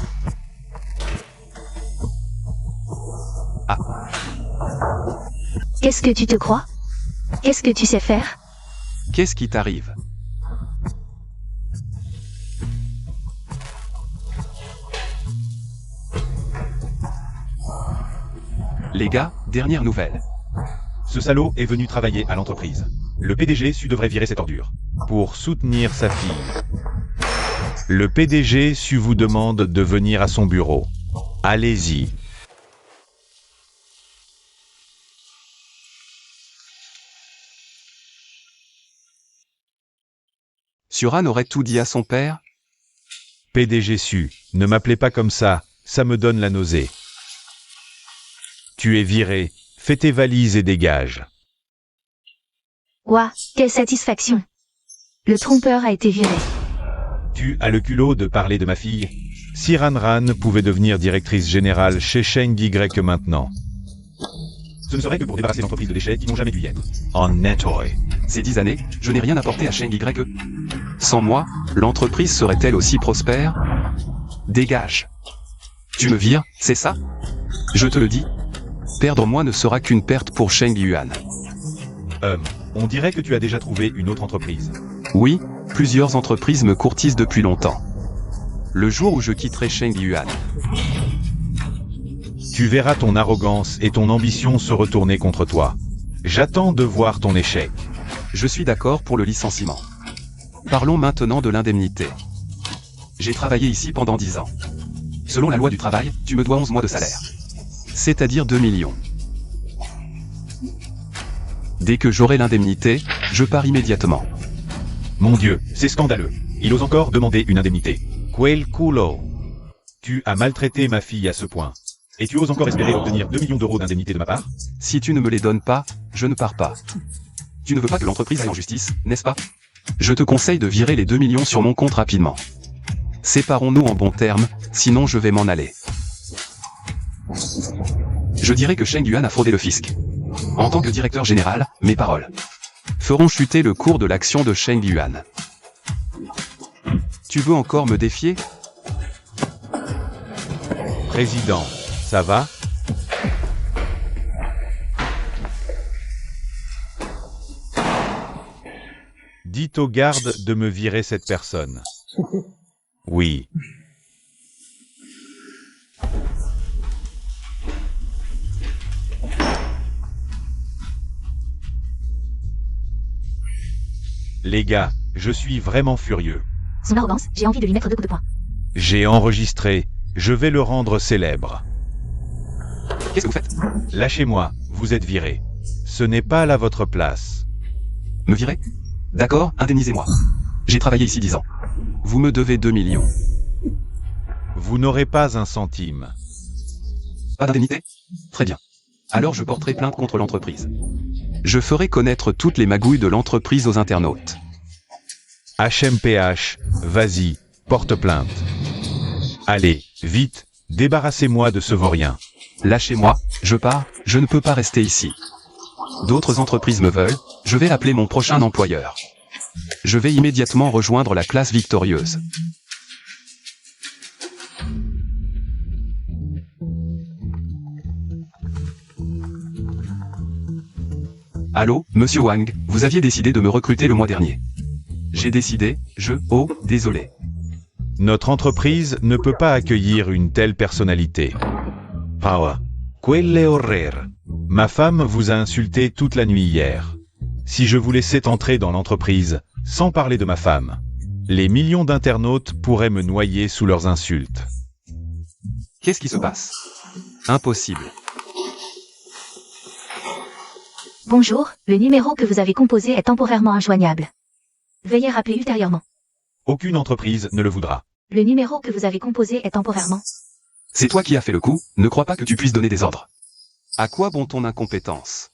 Qu'est-ce que tu te crois? Qu'est-ce que tu sais faire? Qu'est-ce qui t'arrive? Les gars, dernière nouvelle. Ce salaud est venu travailler à l'entreprise. Le PDG Su devrait virer cette ordure. Pour soutenir sa fille. Le PDG Su vous demande de venir à son bureau. Allez-y. Suran aurait tout dit à son père? PDG Su, ne m'appelez pas comme ça me donne la nausée. Tu es viré, fais tes valises et dégage. Ouah, quelle satisfaction. Le trompeur a été viré. Tu as le culot de parler de ma fille? Si Ran pouvait devenir directrice générale chez Sheng Y maintenant. Ce ne serait que pour débarrasser l'entreprise de déchets qui n'ont jamais dû y être. En Netoy. Ces 10 années, je n'ai rien apporté à Sheng Y. Sans moi, l'entreprise serait-elle aussi prospère? Dégage. Tu me vires, c'est ça? Je te le dis. Perdre moi ne sera qu'une perte pour Sheng Yuan. On dirait que tu as déjà trouvé une autre entreprise. Oui, plusieurs entreprises me courtisent depuis longtemps. Le jour où je quitterai Sheng Yuan. Tu verras ton arrogance et ton ambition se retourner contre toi. J'attends de voir ton échec. Je suis d'accord pour le licenciement. Parlons maintenant de l'indemnité. J'ai travaillé ici pendant 10 ans. Selon la loi du travail, tu me dois 11 mois de salaire. C'est-à-dire 2 millions. Dès que j'aurai l'indemnité, je pars immédiatement. Mon Dieu, c'est scandaleux. Il ose encore demander une indemnité. Quel culo. Tu as maltraité ma fille à ce point. Et tu oses encore espérer obtenir 2 millions d'euros d'indemnité de ma part? Si tu ne me les donnes pas, je ne pars pas. Tu ne veux pas que l'entreprise aille en justice, n'est-ce pas? Je te conseille de virer les 2 millions sur mon compte rapidement. Séparons-nous en bons termes, sinon je vais m'en aller. Je dirais que Sheng Yuan a fraudé le fisc. En tant que directeur général, mes paroles feront chuter le cours de l'action de Sheng Yuan. Tu veux encore me défier? Président, ça va? Dites aux gardes de me virer cette personne. Oui. Les gars, je suis vraiment furieux. Son arrogance, j'ai envie de lui mettre 2 coups de poing. J'ai enregistré, je vais le rendre célèbre. Qu'est-ce que vous faites? Lâchez-moi, vous êtes viré. Ce n'est pas là votre place. Me virer? D'accord, indemnisez-moi. J'ai travaillé ici 10 ans. Vous me devez 2 millions. Vous n'aurez pas un centime. Pas d'indemnité? Très bien. Alors je porterai plainte contre l'entreprise. Je ferai connaître toutes les magouilles de l'entreprise aux internautes. HMPH, vas-y, porte plainte. Allez, vite, débarrassez-moi de ce vaurien. Lâchez-moi, je pars, je ne peux pas rester ici. D'autres entreprises me veulent, je vais appeler mon prochain employeur. Je vais immédiatement rejoindre la classe victorieuse. Allô, monsieur Wang, vous aviez décidé de me recruter le mois dernier. J'ai décidé, désolé. Notre entreprise ne peut pas accueillir une telle personnalité. Power. Quelle horreur. Ma femme vous a insulté toute la nuit hier. Si je vous laissais entrer dans l'entreprise, sans parler de ma femme, les millions d'internautes pourraient me noyer sous leurs insultes. Qu'est-ce qui se passe? Impossible. Bonjour, le numéro que vous avez composé est temporairement injoignable. Veuillez rappeler ultérieurement. Aucune entreprise ne le voudra. Le numéro que vous avez composé est temporairement. C'est toi qui as fait le coup, ne crois pas que tu puisses donner des ordres. À quoi bon ton incompétence?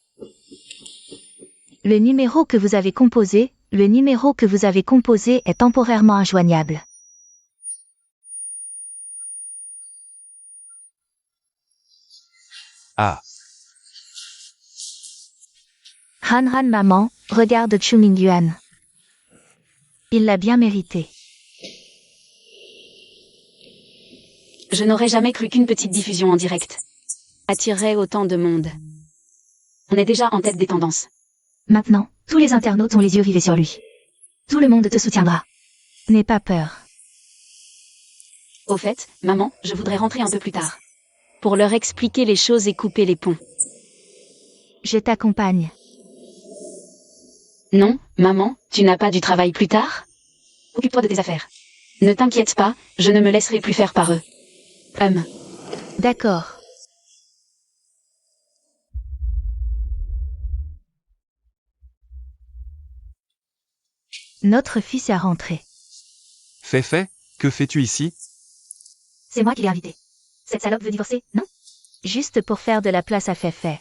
Le numéro que vous avez composé est temporairement injoignable. Ah, Han maman, regarde Chuning Yuan. Il l'a bien mérité. Je n'aurais jamais cru qu'une petite diffusion en direct attirerait autant de monde. On est déjà en tête des tendances. Maintenant, tous les internautes ont les yeux rivés sur lui. Tout le monde te soutiendra. N'aie pas peur. Au fait, maman, je voudrais rentrer un peu plus tard. Pour leur expliquer les choses et couper les ponts. Je t'accompagne. Non, maman, tu n'as pas du travail plus tard? Occupe-toi de tes affaires. Ne t'inquiète pas, je ne me laisserai plus faire par eux. D'accord. Notre fils est rentré. Feifei, que fais-tu ici? C'est moi qui l'ai invité. Cette salope veut divorcer, non? Juste pour faire de la place à Feifei.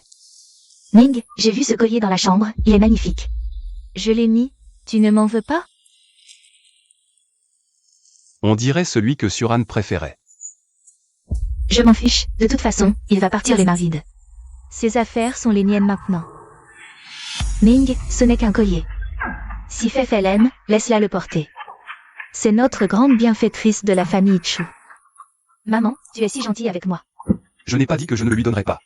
Ning, j'ai vu ce collier dans la chambre, il est magnifique. Je l'ai mis, tu ne m'en veux pas? On dirait celui que Suran préférait. Je m'en fiche, de toute façon, il va partir les mains vides. Ces affaires sont les miennes maintenant. Ning, ce n'est qu'un collier. Si Feifei l'aime, laisse-la le porter. C'est notre grande bienfaitrice de la famille Chu. Maman, tu es si gentille avec moi. Je n'ai pas dit que je ne le lui donnerais pas.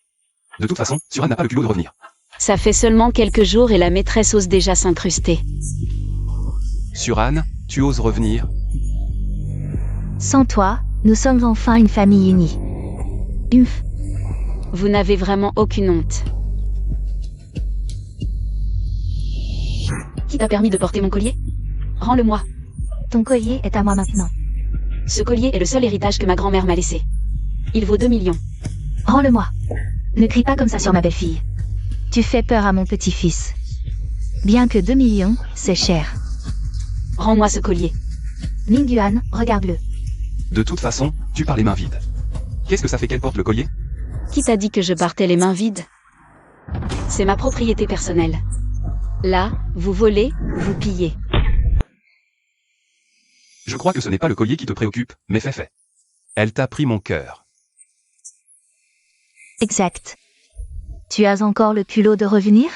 De toute façon, Suran n'a pas le culot de revenir. Ça fait seulement quelques jours et la maîtresse ose déjà s'incruster. Suran, tu oses revenir? Sans toi, nous sommes enfin une famille unie. Vous n'avez vraiment aucune honte. Qui t'a permis de porter mon collier? Rends-le-moi. Ton collier est à moi maintenant. Ce collier est le seul héritage que ma grand-mère m'a laissé. Il vaut 2 millions. Rends-le-moi. Ne crie pas comme ça sur ma belle-fille. Tu fais peur à mon petit-fils. Bien que 2 millions, c'est cher. Rends-moi ce collier. Ning Yuan, regarde-le. De toute façon, tu pars les mains vides. Qu'est-ce que ça fait qu'elle porte le collier? Qui t'a dit que je partais les mains vides? C'est ma propriété personnelle. Là, vous volez, vous pillez. Je crois que ce n'est pas le collier qui te préoccupe, mais Feifei. Elle t'a pris mon cœur. Exact. Tu as encore le culot de revenir?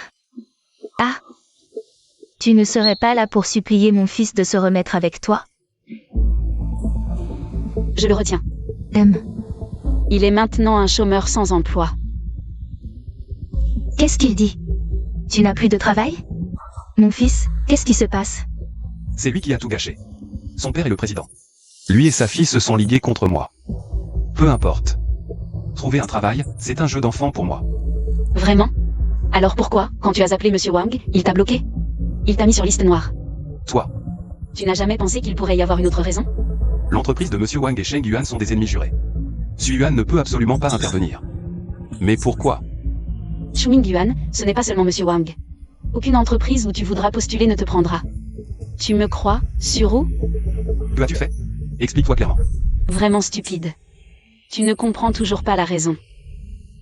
Ah! Tu ne serais pas là pour supplier mon fils de se remettre avec toi? Je le retiens. Il est maintenant un chômeur sans emploi. Qu'est-ce qu'il dit? Tu n'as plus de travail? Mon fils, qu'est-ce qui se passe? C'est lui qui a tout gâché. Son père est le président. Lui et sa fille se sont ligués contre moi. Peu importe. Trouver un travail, c'est un jeu d'enfant pour moi. Vraiment? Alors pourquoi, quand tu as appelé Monsieur Wang, il t'a bloqué? Il t'a mis sur liste noire. Toi. Tu n'as jamais pensé qu'il pourrait y avoir une autre raison? L'entreprise de Monsieur Wang et Sheng Yuan sont des ennemis jurés. Xu Yuan ne peut absolument pas intervenir. Mais pourquoi? Chuming Yuan, ce n'est pas seulement Monsieur Wang. Aucune entreprise où tu voudras postuler ne te prendra. Tu me crois, Suru? Que as-tu fait? Explique-toi clairement. Vraiment stupide. Tu ne comprends toujours pas la raison.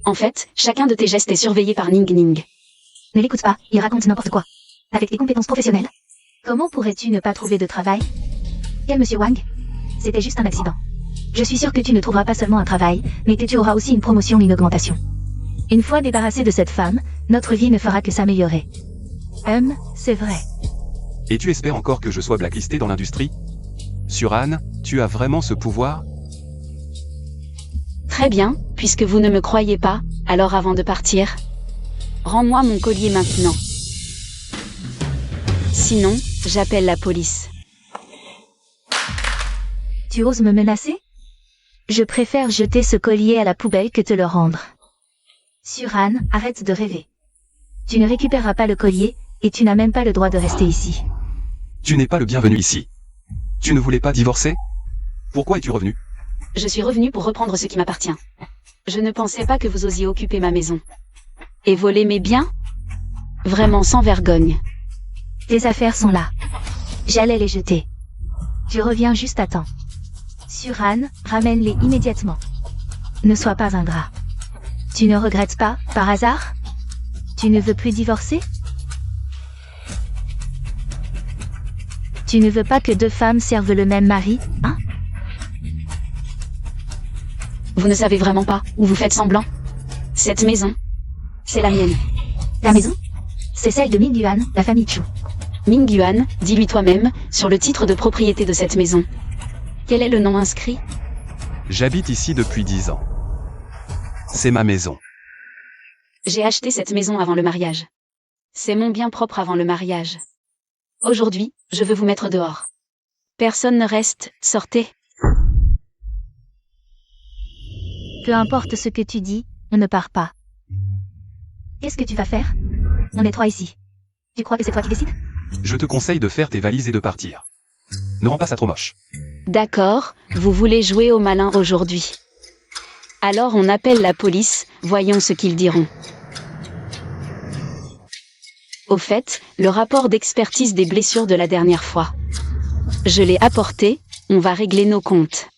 En fait, chacun de tes gestes est surveillé par Ning Ning. Ne l'écoute pas, il raconte n'importe quoi. Avec tes compétences professionnelles. Comment pourrais-tu ne pas trouver de travail? Quel Monsieur Wang? C'était juste un accident. Je suis sûre que tu ne trouveras pas seulement un travail, mais que tu auras aussi une promotion et une augmentation. Une fois débarrassé de cette femme, notre vie ne fera que s'améliorer. C'est vrai. Et tu espères encore que je sois blacklisté dans l'industrie? Suran, tu as vraiment ce pouvoir? Très bien, puisque vous ne me croyez pas, alors avant de partir, rends-moi mon collier maintenant. Sinon, j'appelle la police. Tu oses me menacer? Je préfère jeter ce collier à la poubelle que te le rendre. Suran, arrête de rêver. Tu ne récupéreras pas le collier, et tu n'as même pas le droit de rester ici. Tu n'es pas le bienvenu ici. Tu ne voulais pas divorcer? Pourquoi es-tu revenu? Je suis revenu pour reprendre ce qui m'appartient. Je ne pensais pas que vous osiez occuper ma maison. Et voler mes biens? Vraiment sans vergogne. Tes affaires sont là. J'allais les jeter. Je reviens juste à temps. Suran, ramène-les immédiatement. Ne sois pas ingrat. Tu ne regrettes pas, par hasard? Tu ne veux plus divorcer? Tu ne veux pas que 2 femmes servent le même mari, hein? Vous ne savez vraiment pas, ou vous faites semblant? Cette maison, c'est la mienne. La maison? C'est celle de Ming Yuan, la famille Chu. Ming Yuan, dis-lui toi-même, sur le titre de propriété de cette maison. Quel est le nom inscrit? J'habite ici depuis 10 ans. C'est ma maison. J'ai acheté cette maison avant le mariage. C'est mon bien propre avant le mariage. Aujourd'hui, je veux vous mettre dehors. Personne ne reste, sortez. Peu importe ce que tu dis, on ne part pas. Qu'est-ce que tu vas faire? On est 3 ici. Tu crois que c'est toi qui décides? Je te conseille de faire tes valises et de partir. Ne rends pas ça trop moche. D'accord, vous voulez jouer au malin aujourd'hui. Alors on appelle la police, voyons ce qu'ils diront. Au fait, le rapport d'expertise des blessures de la dernière fois. Je l'ai apporté, on va régler nos comptes.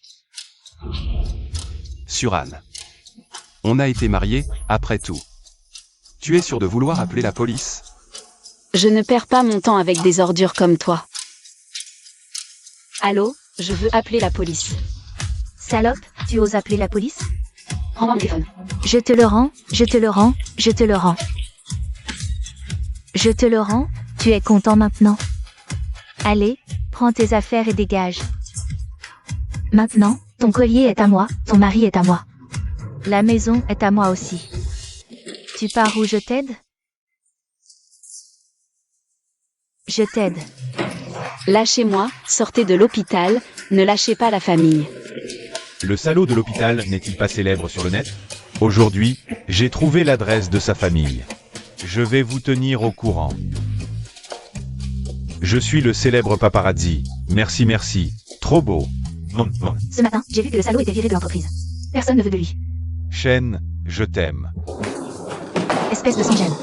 Suran. On a été mariés, après tout. Tu es sûr de vouloir appeler la police? Je ne perds pas mon temps avec des ordures comme toi. Allô, je veux appeler la police. Salope, tu oses appeler la police? Rends-moi mon téléphone. Je te le rends, je te le rends, je te le rends. Je te le rends, tu es content maintenant? Allez, prends tes affaires et dégage. Maintenant, ton collier est à moi, ton mari est à moi. La maison est à moi aussi. Tu pars où je t'aide? Je t'aide. Lâchez-moi, sortez de l'hôpital, ne lâchez pas la famille. Le salaud de l'hôpital n'est-il pas célèbre sur le net? Aujourd'hui, j'ai trouvé l'adresse de sa famille. Je vais vous tenir au courant. Je suis le célèbre paparazzi. Merci, merci. Trop beau. Non. Ce matin, j'ai vu que le salaud était viré de l'entreprise. Personne ne veut de lui. Chen, je t'aime. Espèce de sans-gêne.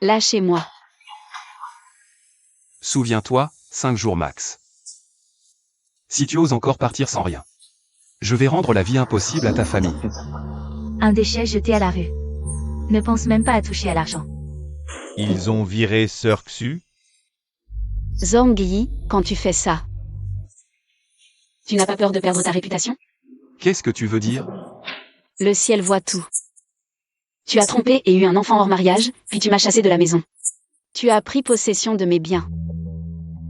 Lâchez-moi. Souviens-toi, 5 jours max. Si tu oses encore partir sans rien, je vais rendre la vie impossible à ta famille. Un déchet jeté à la rue. Ne pense même pas à toucher à l'argent. Ils ont viré Sœur Xu? Zhang-Yi, quand tu fais ça. Tu n'as pas peur de perdre ta réputation? Qu'est-ce que tu veux dire? Le ciel voit tout. Tu as trompé et eu un enfant hors mariage, puis tu m'as chassé de la maison. Tu as pris possession de mes biens.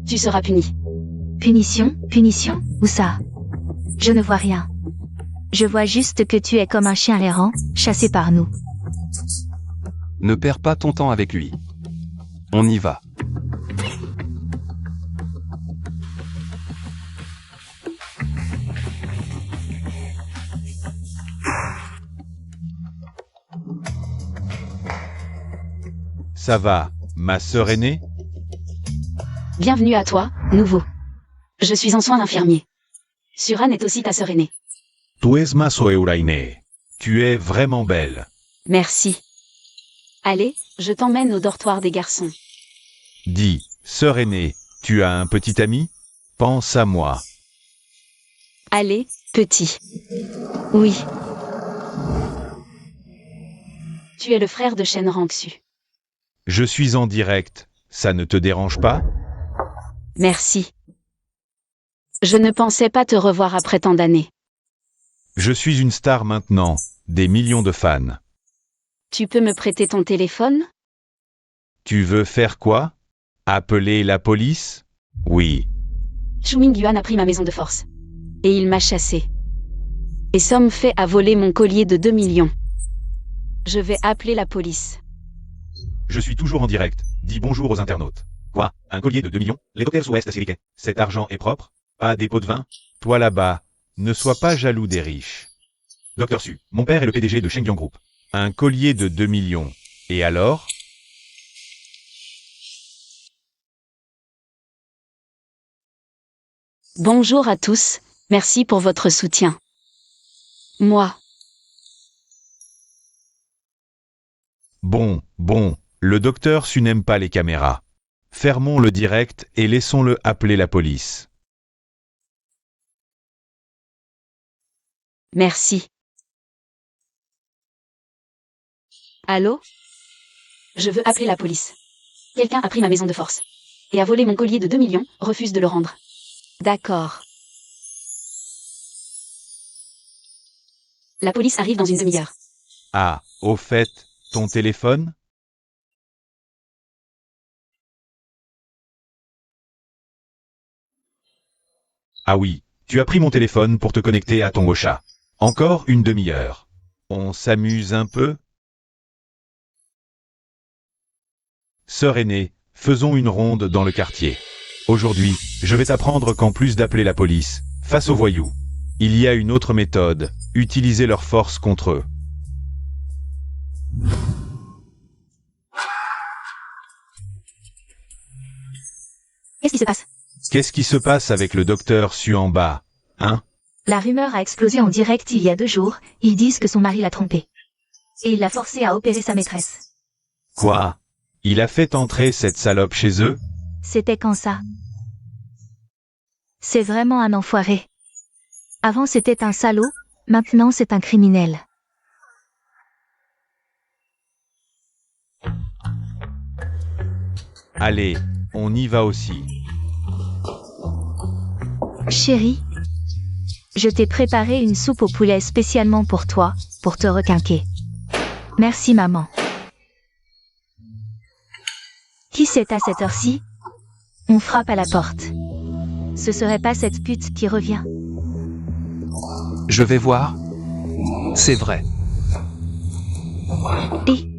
Tu seras puni. Punition? Punition? Où ça? Je ne vois rien. Je vois juste que tu es comme un chien errant, chassé par nous. Ne perds pas ton temps avec lui. On y va. Ça va, ma sœur aînée? Bienvenue à toi, nouveau. Je suis en soins infirmiers. Suran est aussi ta sœur aînée. Tu es ma suegra aînée. Tu es vraiment belle. Merci. Allez, je t'emmène au dortoir des garçons. Dis, sœur aînée, tu as un petit ami? Pense à moi. Allez, petit. Oui. Tu es le frère de Shen Rangxu. Je suis en direct, ça ne te dérange pas? Merci. Je ne pensais pas te revoir après tant d'années. Je suis une star maintenant, des millions de fans. Tu peux me prêter ton téléphone? Tu veux faire quoi? Appeler la police? Oui. Chu Mingyuan a pris ma maison de force. Et il m'a chassé. Et Somme Fei a volé mon collier de 2 millions. Je vais appeler la police. Je suis toujours en direct. Dis bonjour aux internautes. Quoi? Un collier de 2 millions? Les Hôtels Ouest Siriquet. Cet argent est propre? Pas des pots de vin? Toi là-bas, ne sois pas jaloux des riches. Dr Su, mon père est le PDG de Shenyang Group. Un collier de 2 millions. Et alors? Bonjour à tous, merci pour votre soutien. Moi. Bon, le docteur Su n'aime pas les caméras. Fermons le direct et laissons-le appeler la police. Merci. Allô? Je veux appeler la police. Quelqu'un a pris ma maison de force. Et a volé mon collier de 2 millions, refuse de le rendre. D'accord. La police arrive dans une demi-heure. Ah, au fait, ton téléphone? Ah oui, tu as pris mon téléphone pour te connecter à ton WeChat. Encore une demi-heure. On s'amuse un peu? Sœur aînée, faisons une ronde dans le quartier. Aujourd'hui, je vais t'apprendre qu'en plus d'appeler la police, face aux voyous, il y a une autre méthode, utiliser leur force contre eux. Qu'est-ce qui se passe? Qu'est-ce qui se passe avec le docteur Suamba, hein? La rumeur a explosé en direct il y a 2 jours. Ils disent que son mari l'a trompée. Et il l'a forcée à opérer sa maîtresse. Quoi? Il a fait entrer cette salope chez eux? C'était quand ça? C'est vraiment un enfoiré. Avant c'était un salaud, maintenant c'est un criminel. Allez, on y va aussi. Chérie, je t'ai préparé une soupe au poulet spécialement pour toi, pour te requinquer. Merci maman. Qui c'est à cette heure-ci? On frappe à la porte. Ce serait pas cette pute qui revient? Je vais voir. C'est vrai. Et...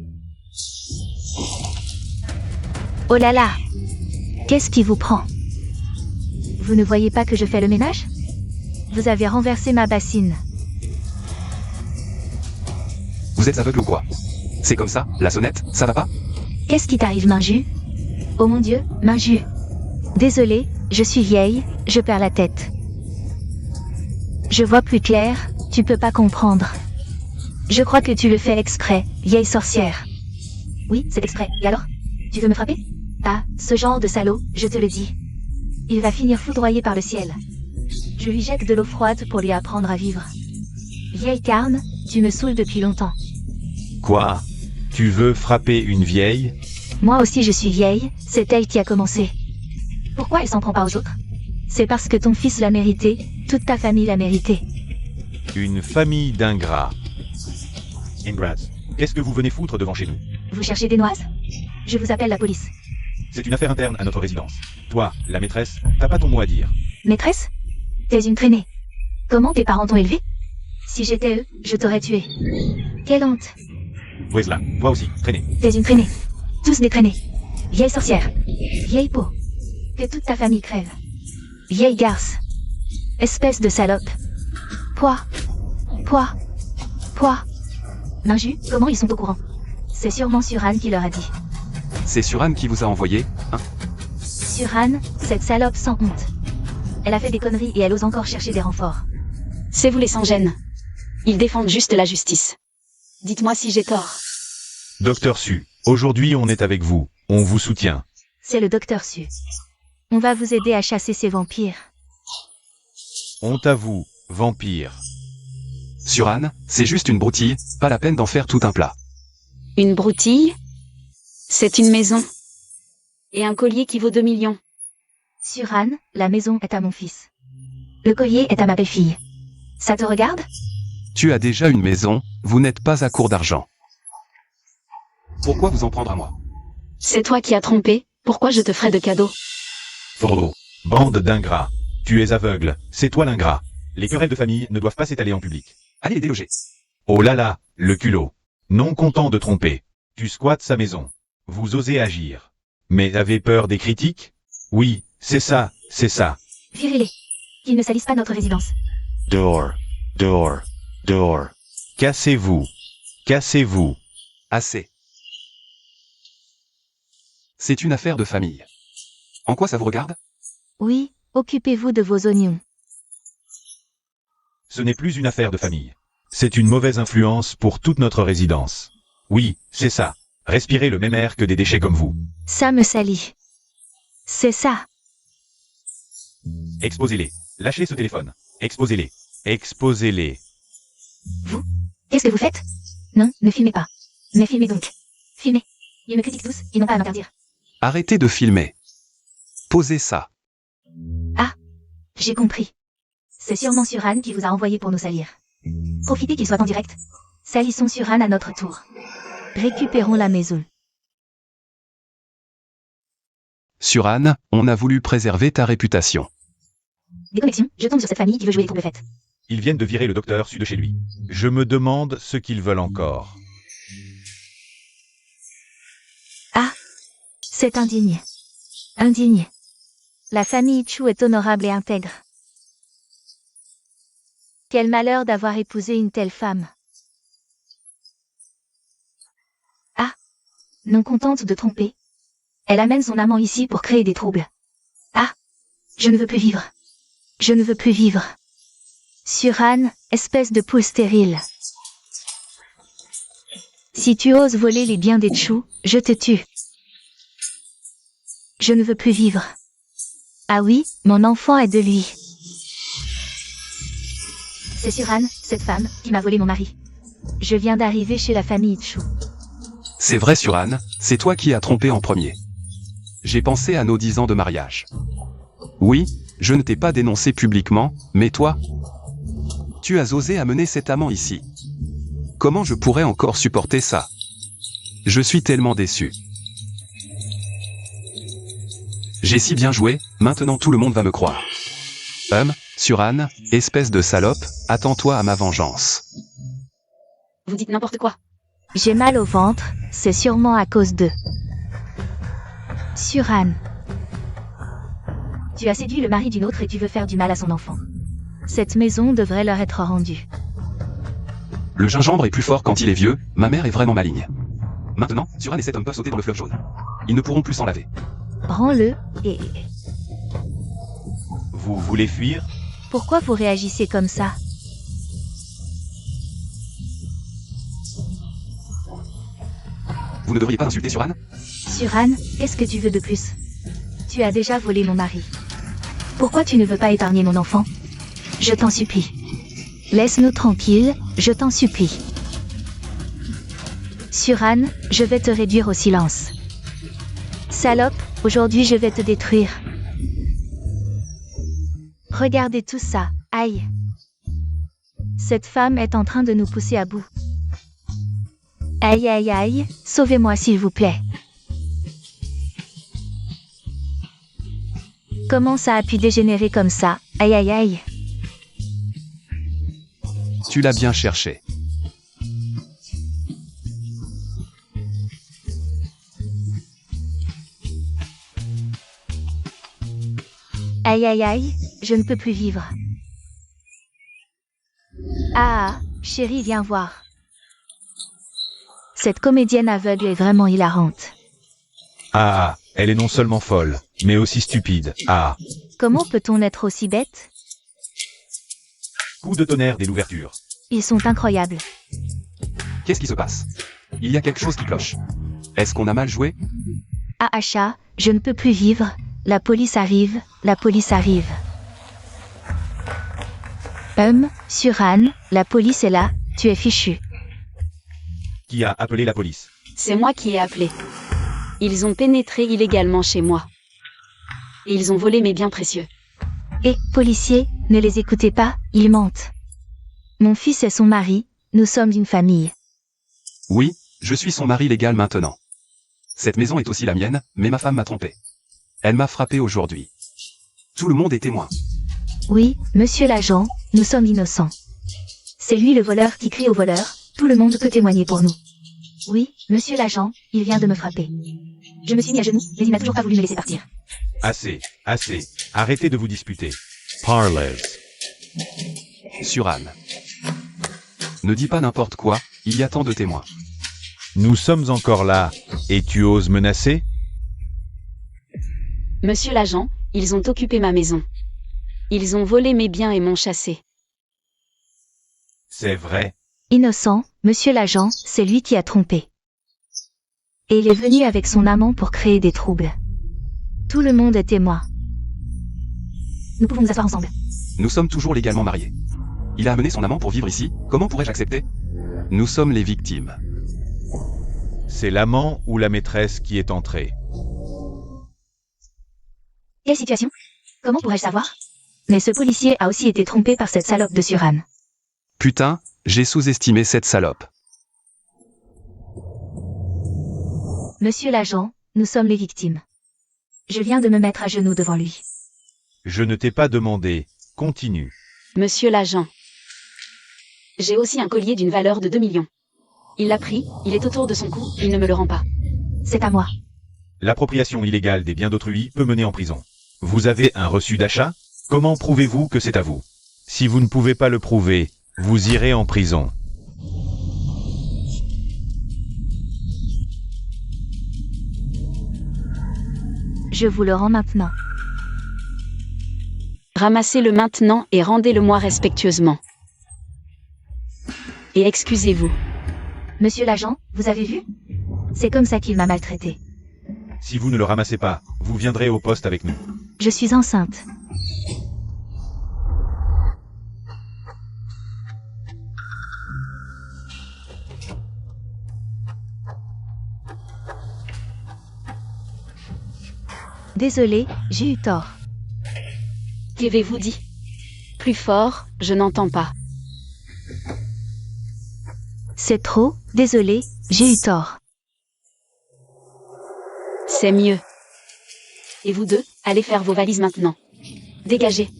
Oh là là! Qu'est-ce qui vous prend? Vous ne voyez pas que je fais le ménage? Vous avez renversé ma bassine. Vous êtes aveugle ou quoi? C'est comme ça, la sonnette, ça va pas? Qu'est-ce qui t'arrive, Minju? Oh mon Dieu, Minju. Désolée, je suis vieille, je perds la tête. Je vois plus clair, tu peux pas comprendre. Je crois que tu le fais exprès, vieille sorcière. Oui, c'est exprès. Et alors? Tu veux me frapper? Ah, ce genre de salaud, je te le dis. Il va finir foudroyé par le ciel. Je lui jette de l'eau froide pour lui apprendre à vivre. Vieille carne, tu me saoules depuis longtemps. Quoi? Tu veux frapper une vieille? Moi aussi je suis vieille, c'est elle qui a commencé. Pourquoi elle s'en prend pas aux autres? C'est parce que ton fils l'a mérité, toute ta famille l'a mérité. Une famille d'ingrats. Ingrats, qu'est-ce que vous venez foutre devant chez nous? Vous cherchez des noises? Je vous appelle la police. C'est une affaire interne à notre résidence. Toi, la maîtresse, t'as pas ton mot à dire. Maîtresse? T'es une traînée. Comment tes parents t'ont élevé? Si j'étais eux, je t'aurais tué. Quelle honte. Wesley, toi aussi, traînez. T'es une traînée. Tous des traînées. Vieille sorcière. Vieille peau. Que toute ta famille crève. Vieille garce. Espèce de salope. Poids. Poids. Poids. Minju, comment ils sont au courant? C'est sûrement Suran qui leur a dit. C'est Suran qui vous a envoyé, hein? Suran, cette salope sans honte. Elle a fait des conneries et elle ose encore chercher des renforts. C'est vous les sans-gêne. Ils défendent juste la justice. Dites-moi si j'ai tort. Docteur Su, aujourd'hui on est avec vous, on vous soutient. C'est le docteur Su. On va vous aider à chasser ces vampires. Honte à vous, vampire. Suran, c'est juste une broutille, pas la peine d'en faire tout un plat. Une broutille? C'est une maison. Et un collier qui vaut 2 millions. Suran, la maison est à mon fils. Le collier est à ma belle-fille. Ça te regarde? Tu as déjà une maison, vous n'êtes pas à court d'argent. Pourquoi vous en prendre à moi? C'est toi qui as trompé, pourquoi je te ferais de cadeaux? Frodo, bande d'ingrats. Tu es aveugle, c'est toi l'ingrat. Les querelles de famille ne doivent pas s'étaler en public. Allez les déloger. Oh là là, le culot. Non content de tromper. Tu squattes sa maison. Vous osez agir. Mais avez peur des critiques? Oui, c'est ça, c'est ça. Virez-les. Qu'ils ne salissent pas notre résidence. Door. Door. Door. Cassez-vous. Cassez-vous. Assez. C'est une affaire de famille. En quoi ça vous regarde? Oui, occupez-vous de vos oignons. Ce n'est plus une affaire de famille. C'est une mauvaise influence pour toute notre résidence. Oui, c'est ça. Respirez le même air que des déchets comme vous. Ça me salit. C'est ça. Exposez-les. Lâchez ce téléphone. Exposez-les. Exposez-les. Vous? Qu'est-ce que vous faites? Non, ne filmez pas. Mais filmez donc. Filmez. Ils me critiquent tous, ils n'ont pas à m'interdire. Arrêtez de filmer. Posez ça. Ah, j'ai compris. C'est sûrement Suran qui vous a envoyé pour nous salir. Profitez qu'il soit en direct. Salissons Suran à notre tour. Récupérons la maison. Suran, on a voulu préserver ta réputation. Déconnexion, je tombe sur cette famille qui veut jouer les troubles-fêtes. Ils viennent de virer le docteur Su de chez lui. Je me demande ce qu'ils veulent encore. C'est indigne. Indigne. La famille Chu est honorable et intègre. Quel malheur d'avoir épousé une telle femme. Ah. Non contente de tromper. Elle amène son amant ici pour créer des troubles. Ah. Je ne veux plus vivre. Je ne veux plus vivre. Suran, espèce de poule stérile. Si tu oses voler les biens des Chu, je te tue. Je ne veux plus vivre. Ah oui, mon enfant est de lui. C'est Suran, cette femme, qui m'a volé mon mari. Je viens d'arriver chez la famille Chu. C'est vrai Suran, c'est toi qui as trompé en premier. J'ai pensé à nos 10 ans de mariage. Oui, je ne t'ai pas dénoncé publiquement, mais toi, tu as osé amener cet amant ici. Comment je pourrais encore supporter ça? Je suis tellement déçu. J'ai si bien joué, maintenant tout le monde va me croire. Suran, espèce de salope, attends-toi à ma vengeance. Vous dites n'importe quoi. J'ai mal au ventre, c'est sûrement à cause d'eux. Suran. Tu as séduit le mari d'une autre et tu veux faire du mal à son enfant. Cette maison devrait leur être rendue. Le gingembre est plus fort quand il est vieux, ma mère est vraiment maligne. Maintenant, Suran et cet homme peuvent sauter dans le fleuve jaune. Ils ne pourront plus s'en laver. Rends-le, et... Vous voulez fuir? Pourquoi vous réagissez comme ça? Vous ne devriez pas insulter Suran? Suran, qu'est-ce que tu veux de plus? Tu as déjà volé mon mari. Pourquoi tu ne veux pas épargner mon enfant? Je t'en supplie. Laisse-nous tranquilles, je t'en supplie. Suran, je vais te réduire au silence. Salope, aujourd'hui je vais te détruire. Regardez tout ça, aïe. Cette femme est en train de nous pousser à bout. Aïe aïe aïe, sauvez-moi s'il vous plaît. Comment ça a pu dégénérer comme ça? Aïe aïe aïe. Tu l'as bien cherché. Aïe aïe aïe, je ne peux plus vivre. Ah, chérie, viens voir. Cette comédienne aveugle est vraiment hilarante. Ah, elle est non seulement folle, mais aussi stupide. Ah, Comment peut-on être aussi bête? coup de tonnerre dès l'ouverture. Ils sont incroyables. Qu'est-ce qui se passe? Il y a quelque chose qui cloche. Est-ce qu'on a mal joué? Ah Acha, je ne peux plus vivre. La police arrive, la police arrive. Suran, la police est là, tu es fichu. Qui a appelé la police? C'est moi qui ai appelé. Ils ont pénétré illégalement chez moi. Et ils ont volé mes biens précieux. Et, policiers, ne les écoutez pas, ils mentent. Mon fils est son mari, nous sommes une famille. Oui, je suis son mari légal maintenant. Cette maison est aussi la mienne, mais ma femme m'a trompé. Elle m'a frappé aujourd'hui. Tout le monde est témoin. Oui, monsieur l'agent, nous sommes innocents. C'est lui le voleur qui crie au voleur, tout le monde peut témoigner pour nous. Oui, monsieur l'agent, il vient de me frapper. Je me suis mis à genoux, mais il n'a toujours pas voulu me laisser partir. Assez, assez. Arrêtez de vous disputer. Parlez. Suran. Ne dis pas n'importe quoi, il y a tant de témoins. Nous sommes encore là, et tu oses menacer? Monsieur l'agent, ils ont occupé ma maison. Ils ont volé mes biens et m'ont chassé. C'est vrai. Innocent, monsieur l'agent, c'est lui qui a trompé. Et il est venu avec son amant pour créer des troubles. Tout le monde est témoin. Nous pouvons nous asseoir ensemble. Nous sommes toujours légalement mariés. Il a amené son amant pour vivre ici, comment pourrais-je accepter? Nous sommes les victimes. C'est l'amant ou la maîtresse qui est entrée. Quelle situation? Comment pourrais-je savoir? Mais ce policier a aussi été trompé par cette salope de Suran. Putain, j'ai sous-estimé cette salope. Monsieur l'agent, nous sommes les victimes. Je viens de me mettre à genoux devant lui. Je ne t'ai pas demandé. Continue. Monsieur l'agent. J'ai aussi un collier d'une valeur de 2 millions. Il l'a pris, il est autour de son cou, il ne me le rend pas. C'est à moi. L'appropriation illégale des biens d'autrui peut mener en prison. Vous avez un reçu d'achat? Comment prouvez-vous que c'est à vous? Si vous ne pouvez pas le prouver, vous irez en prison. Je vous le rends maintenant. Ramassez-le maintenant et rendez-le-moi respectueusement. Et excusez-vous. Monsieur l'agent, vous avez vu? C'est comme ça qu'il m'a maltraité. Si vous ne le ramassez pas, vous viendrez au poste avec nous. Je suis enceinte. Désolée, j'ai eu tort. Qu'avez-vous dit? Plus fort, je n'entends pas. C'est trop, désolée, j'ai eu tort. C'est mieux. Et vous deux, allez faire vos valises maintenant. Dégagez.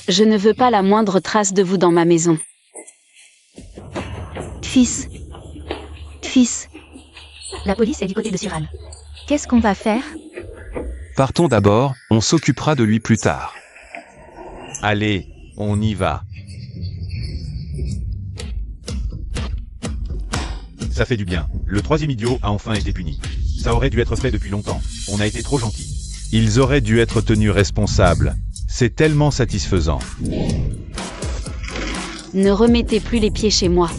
Je ne veux pas la moindre trace de vous dans ma maison. Fils. Fils, La police est du côté de Suran. qu'est-ce qu'on va faire? Partons d'abord, on s'occupera de lui plus tard. Allez, on y va. Ça fait du bien. Le troisième idiot a enfin été puni. Ça aurait dû être fait depuis longtemps. On a été trop gentils. Ils auraient dû être tenus responsables. C'est tellement satisfaisant. Ne remettez plus les pieds chez moi.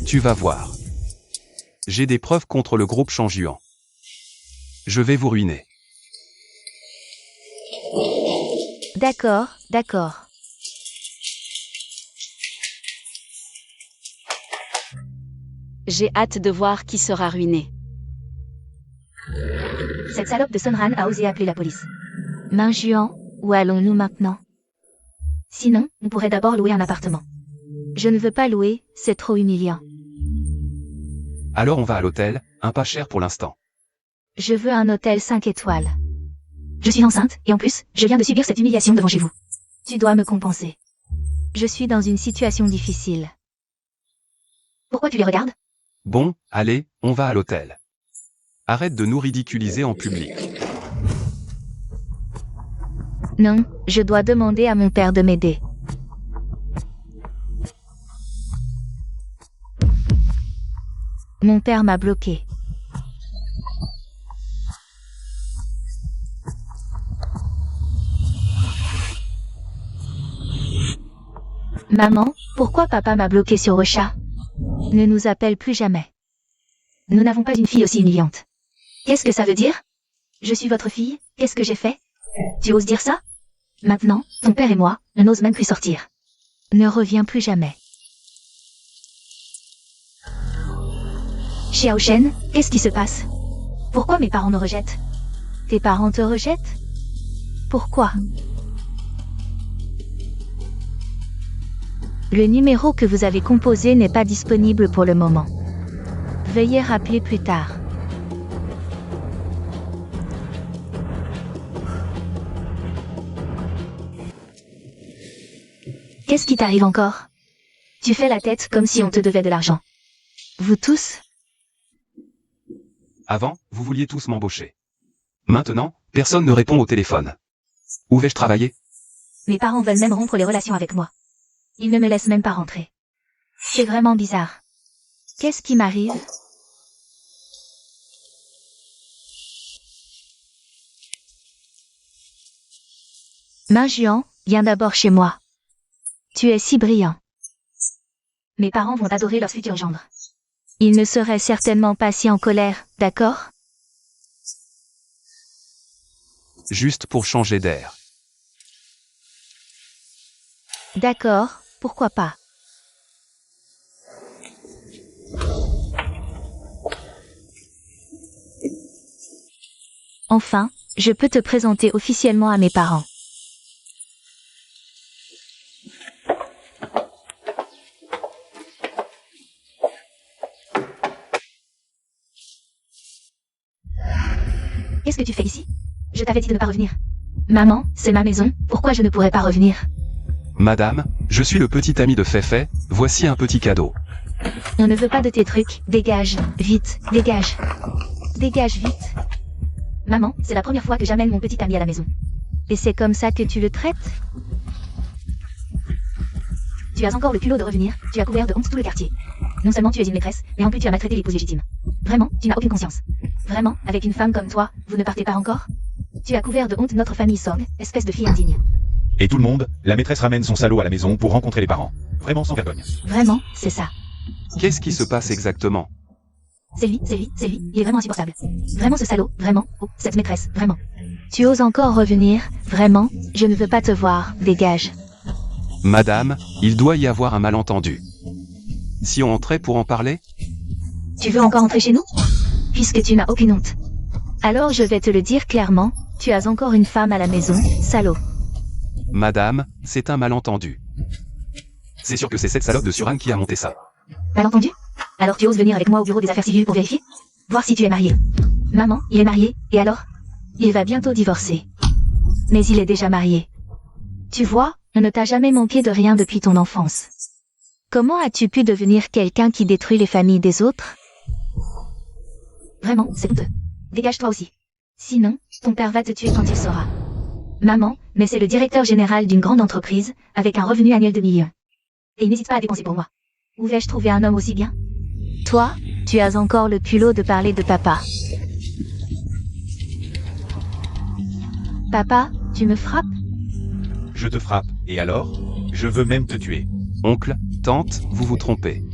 Tu vas voir. J'ai des preuves contre le groupe Changjuan. Je vais vous ruiner. D'accord, d'accord. J'ai hâte de voir qui sera ruiné. Cette salope de Sunran a osé appeler la police. Minjuan, où allons-nous maintenant? Sinon, on pourrait d'abord louer un appartement. Je ne veux pas louer, c'est trop humiliant. Alors on va à l'hôtel, un pas cher pour l'instant. Je veux un hôtel 5 étoiles. Je suis enceinte, et en plus, je viens de subir cette humiliation devant chez vous. Tu dois me compenser. Je suis dans une situation difficile. Pourquoi tu les regardes? Bon, allez, on va à l'hôtel. Arrête de nous ridiculiser en public. Non, je dois demander à mon père de m'aider. Mon père m'a bloqué. Maman, pourquoi papa m'a bloqué sur Ocha? Ne nous appelle plus jamais. Nous n'avons pas une fille aussi humiliante. Qu'est-ce que ça veut dire? Je suis votre fille, qu'est-ce que j'ai fait? Tu oses dire ça? Maintenant, ton père et moi, on n'ose même plus sortir. Ne reviens plus jamais. Xiao Shen, qu'est-ce qui se passe? Pourquoi mes parents me rejettent? Tes parents te rejettent? Pourquoi? Le numéro que vous avez composé n'est pas disponible pour le moment. Veuillez rappeler plus tard. Qu'est-ce qui t'arrive encore? Tu fais la tête comme si on te devait de l'argent. Vous tous? Avant, vous vouliez tous m'embaucher. Maintenant, personne ne répond au téléphone. Où vais-je travailler? Mes parents veulent même rompre les relations avec moi. Ils ne me laissent même pas rentrer. C'est vraiment bizarre. Qu'est-ce qui m'arrive? Minjuan, viens d'abord chez moi. Tu es si brillant. Mes parents vont adorer leur futur gendre. Ils ne seraient certainement pas si en colère, d'accord? Juste pour changer d'air. D'accord, pourquoi pas. Enfin, je peux te présenter officiellement à mes parents. Qu'est-ce que tu fais ici? Je t'avais dit de ne pas revenir. Maman, c'est ma maison, pourquoi je ne pourrais pas revenir? Madame, je suis le petit ami de Feifei, voici un petit cadeau. On ne veut pas de tes trucs, dégage, vite, dégage. Dégage vite. Maman, c'est la première fois que j'amène mon petit ami à la maison. Et c'est comme ça que tu le traites? Tu as encore le culot de revenir, tu as couvert de honte tout le quartier. Non seulement tu es une maîtresse, mais en plus tu as maltraité l'épouse légitime. Vraiment, tu n'as aucune conscience. Vraiment, avec une femme comme toi, vous ne partez pas encore? Tu as couvert de honte notre famille Song, espèce de fille indigne. Et tout le monde, la maîtresse ramène son salaud à la maison pour rencontrer les parents. Vraiment sans vergogne. Vraiment, c'est ça. Qu'est-ce qui se passe exactement? C'est lui, il est vraiment insupportable. Vraiment ce salaud, vraiment. Oh, cette maîtresse, vraiment. Tu oses encore revenir? Vraiment? Je ne veux pas te voir. Dégage. Madame, il doit y avoir un malentendu. Si on entrait pour en parler? Tu veux encore entrer chez nous? Puisque tu n'as aucune honte. Alors je vais te le dire clairement, tu as encore une femme à la maison, salaud. Madame, c'est un malentendu. C'est sûr que c'est cette salope de Suran qui a monté ça. Malentendu? Alors tu oses venir avec moi au bureau des affaires civiles pour vérifier? Voir si tu es marié. Maman, il est marié, et alors? Il va bientôt divorcer. Mais il est déjà marié. Tu vois, on ne t'a jamais manqué de rien depuis ton enfance. Comment as-tu pu devenir quelqu'un qui détruit les familles des autres? Vraiment, c'est honteux. Dégage-toi aussi. Sinon, ton père va te tuer quand il saura. Maman, mais c'est le directeur général d'une grande entreprise, avec un revenu annuel de millions. Et il n'hésite pas à dépenser pour moi. Où vais-je trouver un homme aussi bien? Toi, tu as encore le culot de parler de papa. Papa, tu me frappes? Je te frappe, et alors? Je veux même te tuer. Oncle, tante, vous vous trompez.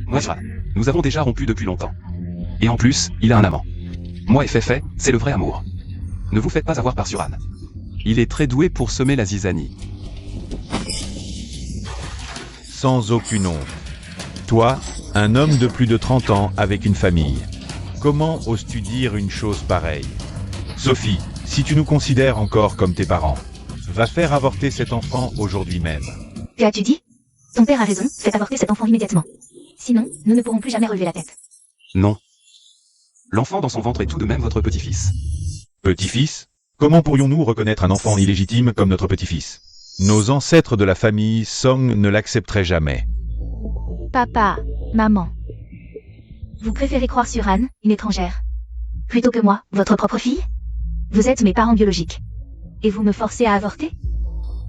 Moi, Suran, nous avons déjà rompu depuis longtemps. Et en plus, il a un amant. Moi et Fefe, c'est le vrai amour. Ne vous faites pas avoir par Suran. Il est très doué pour semer la zizanie. Sans aucune honte. Toi, un homme de plus de 30 ans avec une famille. Comment oses-tu dire une chose pareille? Sophie, si tu nous considères encore comme tes parents, va faire avorter cet enfant aujourd'hui même. Que as-tu dit? Ton père a raison, faites avorter cet enfant immédiatement. Sinon, nous ne pourrons plus jamais relever la tête. Non. L'enfant dans son ventre est tout de même votre petit-fils. Petit-fils? Comment pourrions-nous reconnaître un enfant illégitime comme notre petit-fils? Nos ancêtres de la famille Song ne l'accepteraient jamais. Papa, maman. Vous préférez croire sur Anne, une étrangère, plutôt que moi, votre propre fille? Vous êtes mes parents biologiques. Et vous me forcez à avorter?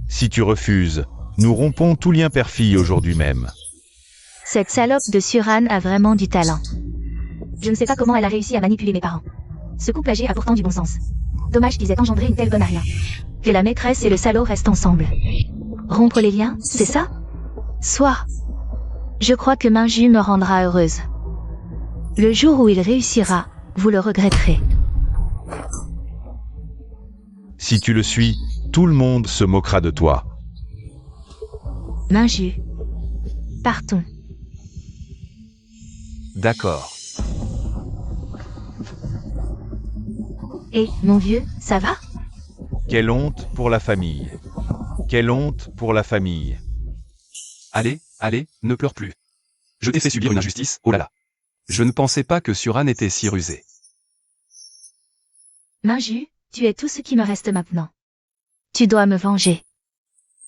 Si tu refuses, nous rompons tout lien père-fille aujourd'hui même. Cette salope de Suran a vraiment du talent. Je ne sais pas comment elle a réussi à manipuler mes parents. Ce couple âgé a pourtant du bon sens. Dommage qu'ils aient engendré une telle bonne à rien. Que la maîtresse et le salaud restent ensemble. Rompre les liens, c'est ça? Soit. Je crois que Minju me rendra heureuse. Le jour où il réussira, vous le regretterez. Si tu le suis, tout le monde se moquera de toi. Minju. Partons. D'accord. Et, mon vieux, ça va? Quelle honte pour la famille. Quelle honte pour la famille. Allez, allez, ne pleure plus. Je t'ai fait subir une injustice, oh là là. Je ne pensais pas que Suran était si rusé. Minju, tu es tout ce qui me reste maintenant. Tu dois me venger.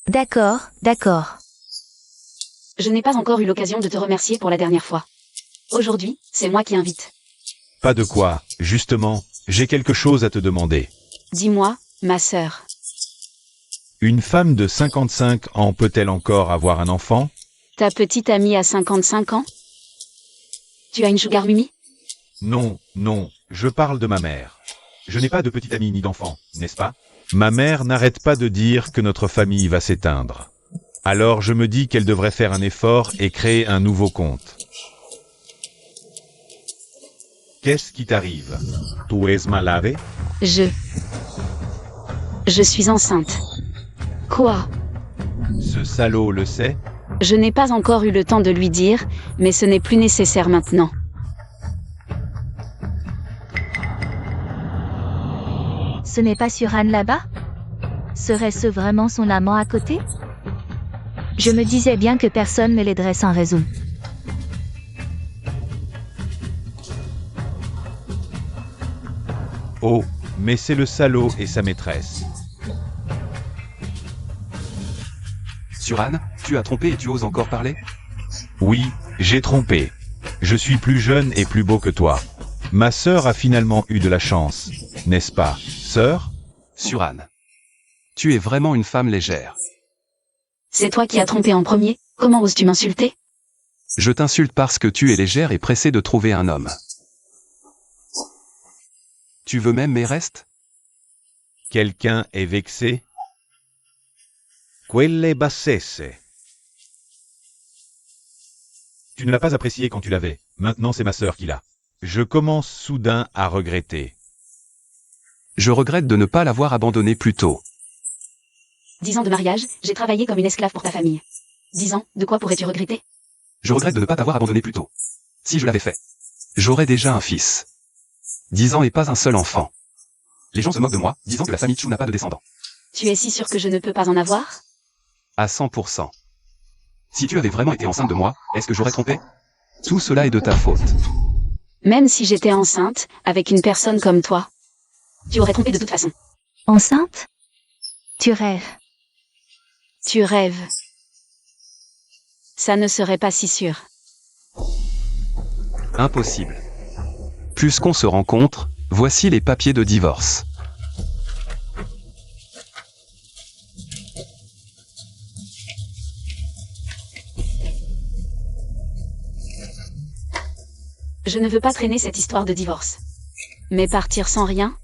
D'accord, d'accord. Je n'ai pas encore eu l'occasion de te remercier pour la dernière fois. Aujourd'hui, c'est moi qui invite. Pas de quoi, justement, j'ai quelque chose à te demander. Dis-moi, ma sœur. Une femme de 55 ans peut-elle encore avoir un enfant? Ta petite amie a 55 ans? Tu as une sugar mimi? Non, non, je parle de ma mère. Je n'ai pas de petite amie ni d'enfant, n'est-ce pas? Ma mère n'arrête pas de dire que notre famille va s'éteindre. Alors je me dis qu'elle devrait faire un effort et créer un nouveau compte. Qu'est-ce qui t'arrive? Tu es malade? Je suis enceinte. Quoi? Ce salaud le sait? Je n'ai pas encore eu le temps de lui dire, mais ce n'est plus nécessaire maintenant. Ce n'est pas Suran là-bas? Serait-ce vraiment son amant à côté? Je me disais bien que personne ne l'aiderait sans raison. Oh, mais c'est le salaud et sa maîtresse. Suran, tu as trompé et tu oses encore parler? Oui, j'ai trompé. Je suis plus jeune et plus beau que toi. Ma sœur a finalement eu de la chance, n'est-ce pas, sœur? Suran. Tu es vraiment une femme légère. C'est toi qui as trompé en premier, comment oses-tu m'insulter? Je t'insulte parce que tu es légère et pressée de trouver un homme. Tu veux même mes restes? Quelqu'un est vexé? Quelle bassesse. Tu ne l'as pas apprécié quand tu l'avais, maintenant c'est ma sœur qui l'a. Je commence soudain à regretter. Je regrette de ne pas l'avoir abandonné plus tôt. 10 ans de mariage, j'ai travaillé comme une esclave pour ta famille. 10 ans, de quoi pourrais-tu regretter? Je regrette de ne pas t'avoir abandonné plus tôt. Si je l'avais fait, j'aurais déjà un fils. 10 ans et pas un seul enfant. Les gens se moquent de moi, disant que la famille Chu n'a pas de descendants. Tu es si sûr que je ne peux pas en avoir? À 100%. Si tu avais vraiment été enceinte de moi, est-ce que j'aurais trompé? Tout cela est de ta faute. Même si j'étais enceinte, avec une personne comme toi, tu aurais trompé de toute façon. Enceinte? Tu rêves. Tu rêves. Ça ne serait pas si sûr. Impossible. Puisqu'on se rencontre, voici les papiers de divorce. Je ne veux pas traîner cette histoire de divorce. Mais partir sans rien?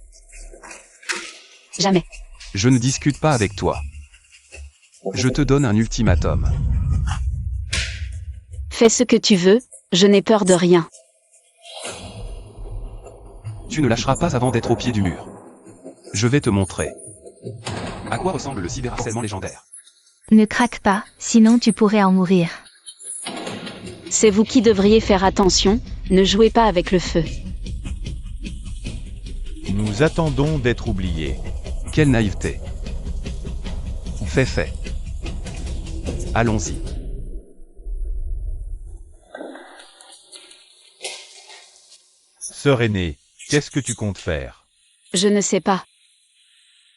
Jamais. Je ne discute pas avec toi. Je te donne un ultimatum. Fais ce que tu veux, je n'ai peur de rien. Tu ne lâcheras pas avant d'être au pied du mur. Je vais te montrer. À quoi ressemble le cyberharcèlement légendaire? Ne craque pas, sinon tu pourrais en mourir. C'est vous qui devriez faire attention, ne jouez pas avec le feu. Nous attendons d'être oubliés. Quelle naïveté. Fait. Allons-y. Sœur aînée, qu'est-ce que tu comptes faire? Je ne sais pas.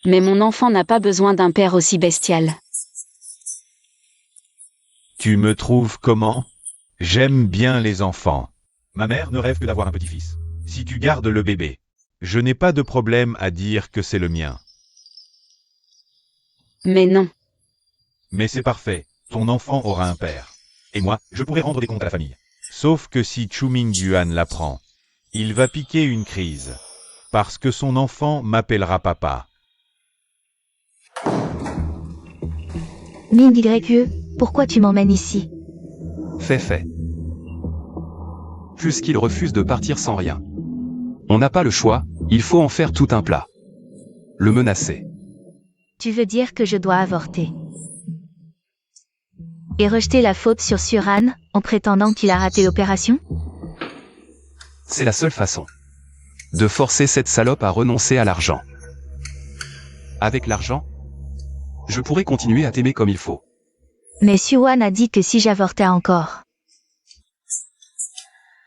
Mais mon enfant n'a pas besoin d'un père aussi bestial. Tu me trouves comment? J'aime bien les enfants. Ma mère ne rêve que d'avoir un petit-fils. Si tu gardes le bébé, je n'ai pas de problème à dire que c'est le mien. Mais non. Mais c'est parfait, ton enfant aura un père. Et moi, je pourrai rendre des comptes à la famille. Sauf que si Chu Mingyuan l'apprend, il va piquer une crise. Parce que son enfant m'appellera papa. Ming YE, pourquoi tu m'emmènes ici? Fait. Puisqu'il refuse de partir sans rien. On n'a pas le choix, il faut en faire tout un plat. Le menacer. Tu veux dire que je dois avorter? Et rejeter la faute sur Suran, en prétendant qu'il a raté l'opération? C'est la seule façon. De forcer cette salope à renoncer à l'argent. Avec l'argent, je pourrais continuer à t'aimer comme il faut. Mais Suwan a dit que si j'avortais encore,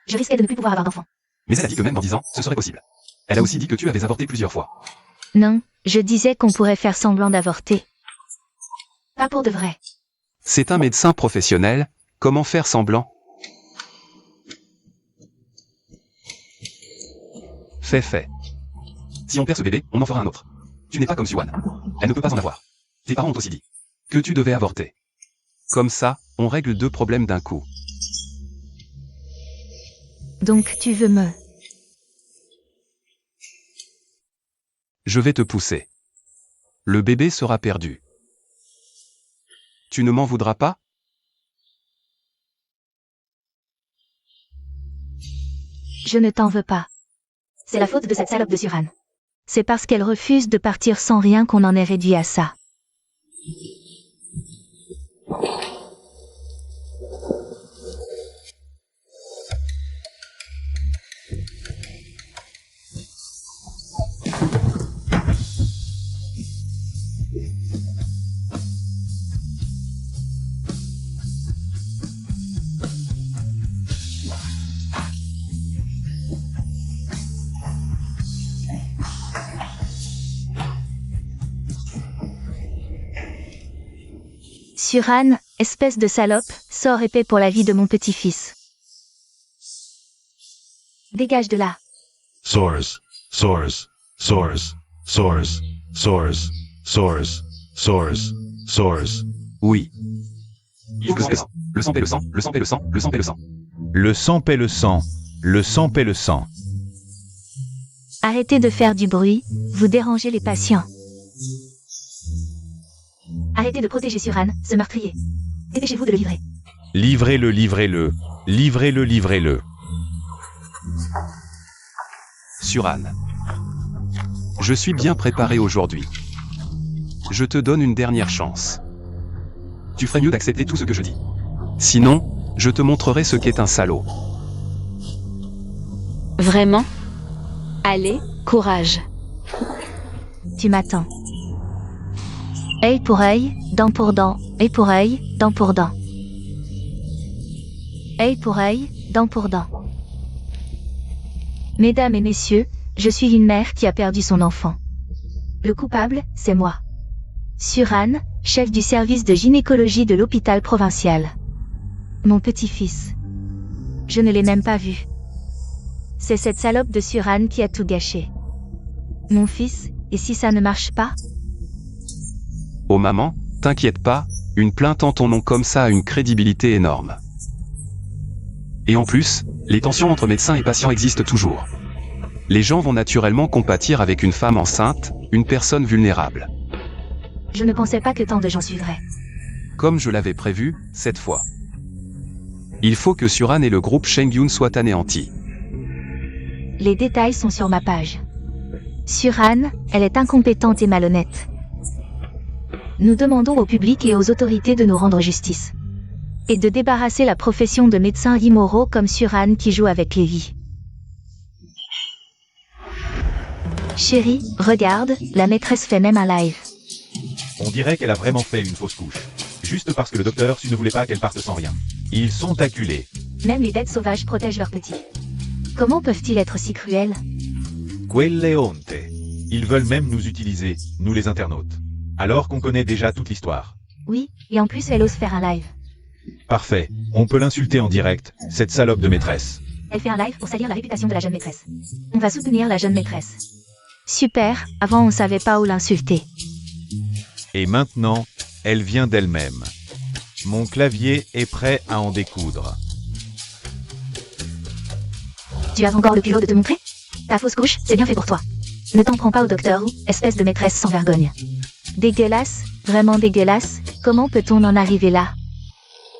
Je risquais de ne plus pouvoir avoir d'enfant. Mais elle a dit que même dans 10 ans, ce serait possible. Elle a aussi dit que tu avais avorté plusieurs fois. non, je disais qu'on pourrait faire semblant d'avorter. Pas pour de vrai. C'est un médecin professionnel, comment faire semblant? Fait. Si on perd ce bébé, on en fera un autre. Tu n'es pas comme Suwan. Elle ne peut pas en avoir. Tes parents ont aussi dit que tu devais avorter. Comme ça, on règle 2 problèmes d'un coup. Donc tu veux me... Je vais te pousser. Le bébé sera perdu. Tu ne m'en voudras pas? Je ne t'en veux pas. C'est la faute de cette salope de Suran. C'est parce qu'elle refuse de partir sans rien qu'on en est réduit à ça. Suran, espèce de salope, sors épais pour la vie de mon petit-fils. Dégage de là. Source, source, source, source, source, source, source, source. Oui. Le sang paie le sang, le sang paie le sang, le sang paie le sang. Le sang paie le sang, le sang paie le sang. Arrêtez de faire du bruit, vous dérangez les patients. Arrêtez de protéger Suran, ce meurtrier. Dépêchez-vous de le livrer. Livrez-le, livrez-le. Livrez-le, livrez-le. Suran. Je suis bien préparé aujourd'hui. Je te donne une dernière chance. Tu ferais mieux d'accepter tout ce que je dis. Sinon, je te montrerai ce qu'est un salaud. Vraiment? Allez, courage. Tu m'attends. Œil pour œil, dent pour dent, œil pour œil, dent pour dent. Œil pour œil, dent pour dent. Mesdames et messieurs, je suis une mère qui a perdu son enfant. Le coupable, c'est moi. Suran, chef du service de gynécologie de l'hôpital provincial. Mon petit-fils. Je ne l'ai même pas vu. C'est cette salope de Suran qui a tout gâché. Mon fils, et si ça ne marche pas? Oh maman, t'inquiète pas, une plainte en ton nom comme ça a une crédibilité énorme. Et en plus, les tensions entre médecins et patients existent toujours. Les gens vont naturellement compatir avec une femme enceinte, une personne vulnérable. Je ne pensais pas que tant de gens suivraient. Comme je l'avais prévu, cette fois. Il faut que Suran et le groupe Shengyun soient anéantis. Les détails sont sur ma page. Suran, elle est incompétente et malhonnête. Nous demandons au public et aux autorités de nous rendre justice. Et de débarrasser la profession de médecins immoraux comme Suran qui joue avec les vies. Chérie, regarde, la maîtresse fait même un live. On dirait qu'elle a vraiment fait une fausse couche. Juste parce que le docteur Su ne voulait pas qu'elle parte sans rien. Ils sont acculés. Même les bêtes sauvages protègent leurs petits. Comment peuvent-ils être si cruels? Quelle honte. Ils veulent même nous utiliser, nous les internautes. Alors qu'on connaît déjà toute l'histoire. Oui, et en plus elle ose faire un live. Parfait, on peut l'insulter en direct, cette salope de maîtresse. Elle fait un live pour salir la réputation de la jeune maîtresse. On va soutenir la jeune maîtresse. Super, avant on savait pas où l'insulter. Et maintenant, elle vient d'elle-même. Mon clavier est prêt à en découdre. Tu as encore le culot de te montrer? Ta fausse couche, c'est bien fait pour toi. Ne t'en prends pas au docteur ou, espèce de maîtresse sans vergogne. Dégueulasse, vraiment dégueulasse, comment peut-on en arriver là?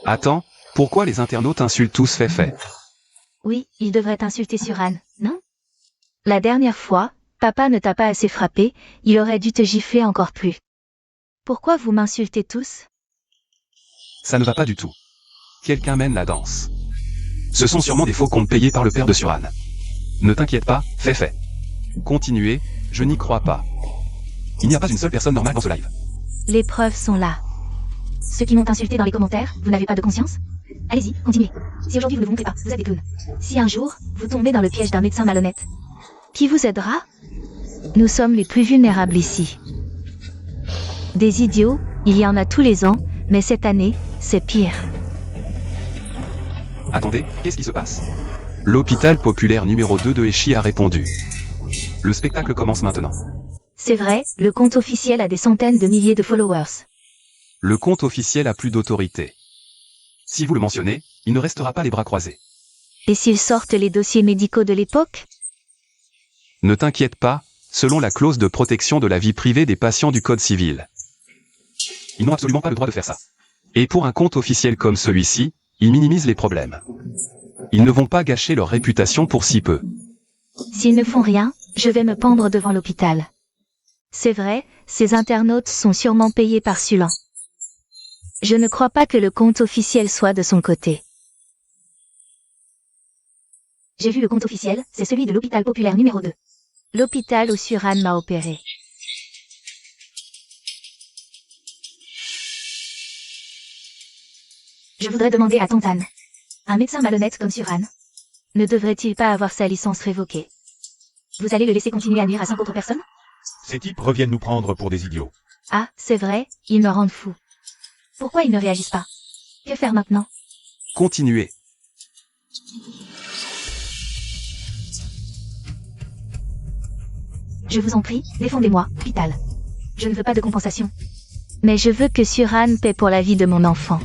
Attends, pourquoi les internautes insultent tous Féfé? Oui, ils devraient insulter Suran, non? La dernière fois, papa ne t'a pas assez frappé, il aurait dû te gifler encore plus. Pourquoi vous m'insultez tous? Ça ne va pas du tout. Quelqu'un mène la danse. Ce sont sûrement des faux comptes payés par le père de Suran. Ne t'inquiète pas, Féfé. Continuez, je n'y crois pas. Il n'y a pas une seule personne normale dans ce live. Les preuves sont là. Ceux qui m'ont insulté dans les commentaires, vous n'avez pas de conscience? Allez-y, continuez. Si aujourd'hui vous ne vous montrez pas, vous êtes des clowns. Si un jour, vous tombez dans le piège d'un médecin malhonnête. Qui vous aidera? Nous sommes les plus vulnérables ici. Des idiots, il y en a tous les ans, mais cette année, c'est pire. Attendez, qu'est-ce qui se passe? L'hôpital populaire numéro 2 de Echi a répondu. Le spectacle commence maintenant. C'est vrai, le compte officiel a des centaines de milliers de followers. Le compte officiel a plus d'autorité. Si vous le mentionnez, il ne restera pas les bras croisés. Et s'ils sortent les dossiers médicaux de l'époque? Ne t'inquiète pas, selon la clause de protection de la vie privée des patients du Code civil. Ils n'ont absolument pas le droit de faire ça. Et pour un compte officiel comme celui-ci, ils minimisent les problèmes. Ils ne vont pas gâcher leur réputation pour si peu. S'ils ne font rien, je vais me pendre devant l'hôpital. C'est vrai, ces internautes sont sûrement payés par Sulan. Je ne crois pas que le compte officiel soit de son côté. J'ai vu le compte officiel, c'est celui de l'hôpital populaire numéro 2. L'hôpital où Suran m'a opéré. Je voudrais demander à Tantan. Un médecin malhonnête comme Suran. Ne devrait-il pas avoir sa licence révoquée? Vous allez le laisser continuer à nuire à 5 autres personnes? Ces types reviennent nous prendre pour des idiots. Ah, c'est vrai, ils me rendent fou. Pourquoi ils ne réagissent pas? Que faire maintenant? Continuez. Je vous en prie, défendez-moi, hôpital. Je ne veux pas de compensation. Mais je veux que Suran paie pour la vie de mon enfant.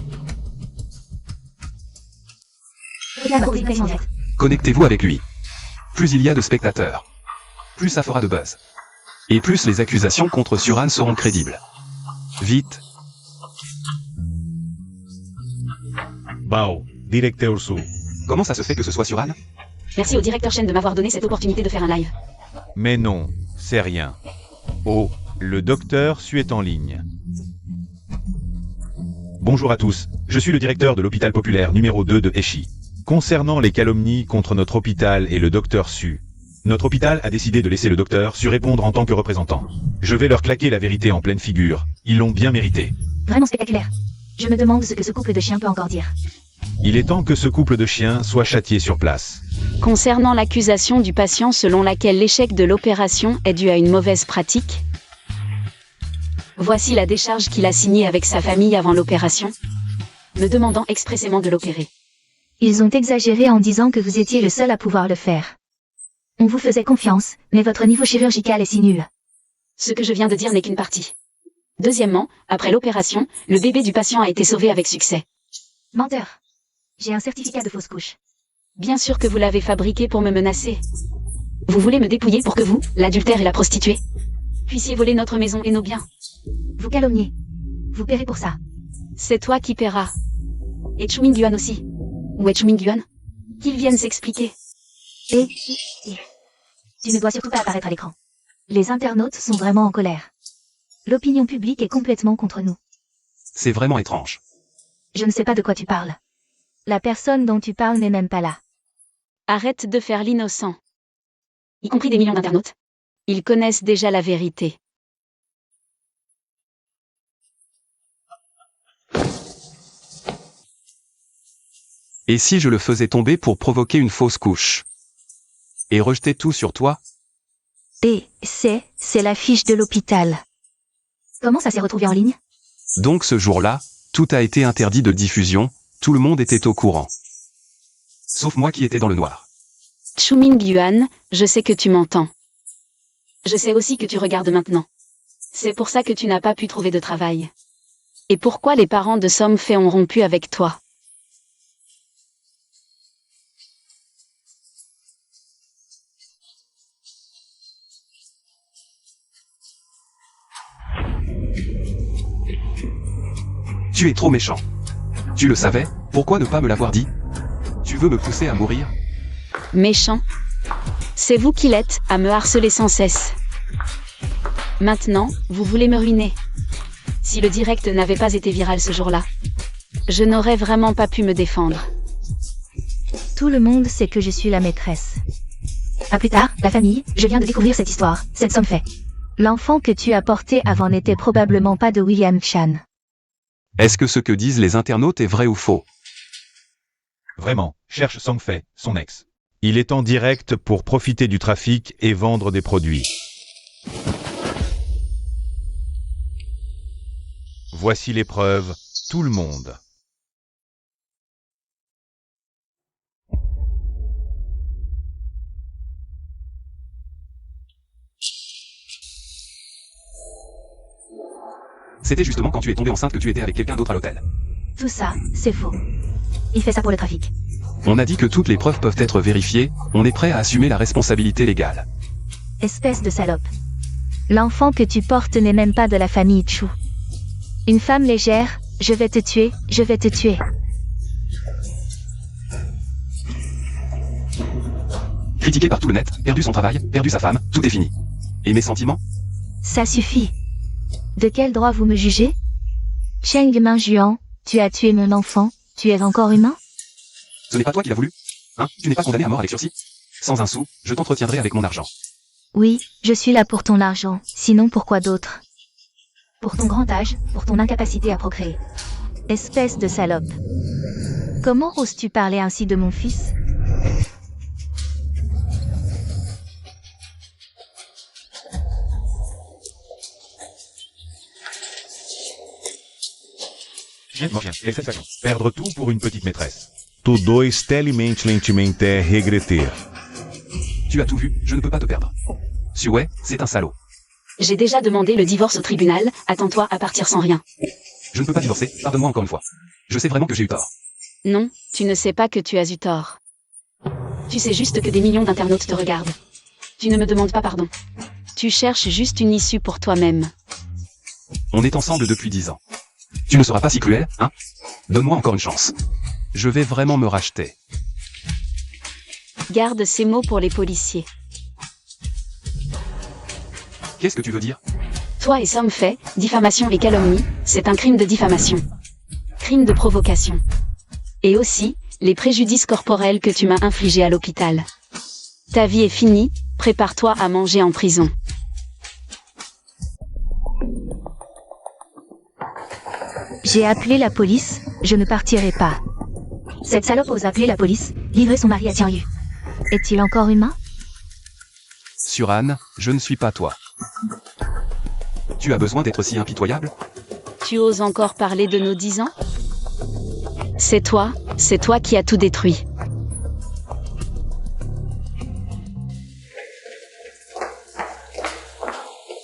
Connectez-vous avec lui. Plus il y a de spectateurs, plus ça fera de buzz. Et plus les accusations contre Suran seront crédibles. Vite. Bao, directeur Su. Comment ça se fait que ce soit Suran? Merci au directeur Shen de m'avoir donné cette opportunité de faire un live. Mais non, c'est rien. Oh, le docteur Su est en ligne. Bonjour à tous, je suis le directeur de l'hôpital populaire numéro 2 de Eshi. Concernant les calomnies contre notre hôpital et le docteur Su, notre hôpital a décidé de laisser le docteur Su répondre en tant que représentant. Je vais leur claquer la vérité en pleine figure, ils l'ont bien mérité. Vraiment spectaculaire. Je me demande ce que ce couple de chiens peut encore dire. Il est temps que ce couple de chiens soit châtié sur place. Concernant l'accusation du patient selon laquelle l'échec de l'opération est dû à une mauvaise pratique, voici la décharge qu'il a signée avec sa famille avant l'opération, me demandant expressément de l'opérer. Ils ont exagéré en disant que vous étiez le seul à pouvoir le faire. On vous faisait confiance, mais votre niveau chirurgical est si nul. Ce que je viens de dire n'est qu'une partie. Deuxièmement, après l'opération, le bébé du patient a été sauvé avec succès. Menteur. J'ai un certificat de fausse couche. Bien sûr que vous l'avez fabriqué pour me menacer. Vous voulez me dépouiller pour que vous, l'adultère et la prostituée, puissiez voler notre maison et nos biens. Vous calomniez. Vous paierez pour ça. C'est toi qui paieras. Et Chu Mingyuan aussi. Où est Chu Mingyuan? Qu'ils viennent s'expliquer. Et tu ne dois surtout pas apparaître à l'écran. Les internautes sont vraiment en colère. L'opinion publique est complètement contre nous. C'est vraiment étrange. Je ne sais pas de quoi tu parles. La personne dont tu parles n'est même pas là. Arrête de faire l'innocent. Y compris des millions d'internautes. Ils connaissent déjà la vérité. Et si je le faisais tomber pour provoquer une fausse couche? Et rejeter tout sur toi? Et c'est l'affiche de l'hôpital. Comment ça s'est retrouvé en ligne? Donc ce jour-là, tout a été interdit de diffusion, tout le monde était au courant. Sauf moi qui étais dans le noir. Chu Mingyuan, je sais que tu m'entends. Je sais aussi que tu regardes maintenant. C'est pour ça que tu n'as pas pu trouver de travail. Et pourquoi les parents de Som Fei ont rompu avec toi? Tu es trop méchant. Tu le savais, pourquoi ne pas me l'avoir dit? Tu veux me pousser à mourir? Méchant. C'est vous qui l'êtes, à me harceler sans cesse. Maintenant, vous voulez me ruiner. Si le direct n'avait pas été viral ce jour-là, je n'aurais vraiment pas pu me défendre. Tout le monde sait que je suis la maîtresse. À plus tard, la famille, je viens de découvrir cette histoire, cette Som Fei. L'enfant que tu as porté avant n'était probablement pas de William Chan. Est-ce que ce que disent les internautes est vrai ou faux? Vraiment, cherche Som Fei, son ex. Il est en direct pour profiter du trafic et vendre des produits. Voici les preuves, tout le monde. C'était justement quand tu es tombée enceinte que tu étais avec quelqu'un d'autre à l'hôtel. Tout ça, c'est faux. Il fait ça pour le trafic. On a dit que toutes les preuves peuvent être vérifiées, on est prêt à assumer la responsabilité légale. Espèce de salope. L'enfant que tu portes n'est même pas de la famille Chu. Une femme légère, je vais te tuer, je vais te tuer. Critiqué par tout le net, perdu son travail, perdu sa femme, tout est fini. Et mes sentiments? Ça suffit. De quel droit vous me jugez? Cheng Mingyuan, tu as tué mon enfant, tu es encore humain? Ce n'est pas toi qui l'as voulu? Hein? Tu n'es pas condamné à mort avec sursis? Sans un sou, je t'entretiendrai avec mon argent. Oui, je suis là pour ton argent, sinon pourquoi d'autre? Pour ton grand âge, pour ton incapacité à procréer. Espèce de salope. Comment oses-tu parler ainsi de mon fils? Perdre tout pour une petite maîtresse. Tu dois telemente lentamente regretter. Tu as tout vu, je ne peux pas te perdre. Sue, c'est un salaud. J'ai déjà demandé le divorce au tribunal, attends-toi à partir sans rien. Je ne peux pas divorcer, pardonne-moi encore une fois. Je sais vraiment que j'ai eu tort. Non, tu ne sais pas que tu as eu tort. Tu sais juste que des millions d'internautes te regardent. Tu ne me demandes pas pardon. Tu cherches juste une issue pour toi-même. On est ensemble depuis 10 ans. Tu ne seras pas si cruel, hein? Donne-moi encore une chance. Je vais vraiment me racheter. Garde ces mots pour les policiers. Qu'est-ce que tu veux dire? Toi et Somme fait, diffamation et calomnie, c'est un crime de diffamation. Crime de provocation. Et aussi, les préjudices corporels que tu m'as infligés à l'hôpital. Ta vie est finie, prépare-toi à manger en prison. J'ai appelé la police, je ne partirai pas. Cette salope ose appeler la police, livrer son mari à Tianyu. Est-il encore humain? Suran, je ne suis pas toi. Tu as besoin d'être si impitoyable? Tu oses encore parler de nos 10 ans? C'est toi qui as tout détruit.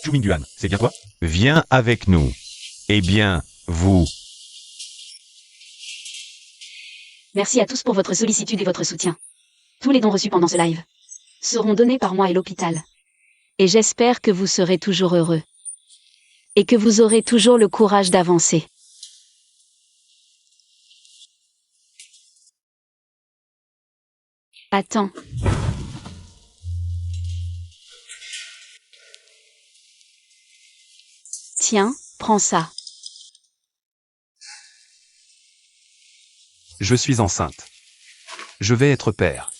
Chu Mingguan, c'est bien toi? Viens avec nous. Eh bien, vous. Merci à tous pour votre sollicitude et votre soutien. Tous les dons reçus pendant ce live seront donnés par moi et l'hôpital. Et j'espère que vous serez toujours heureux. Et que vous aurez toujours le courage d'avancer. Attends. Tiens, prends ça. Je suis enceinte. Je vais être père.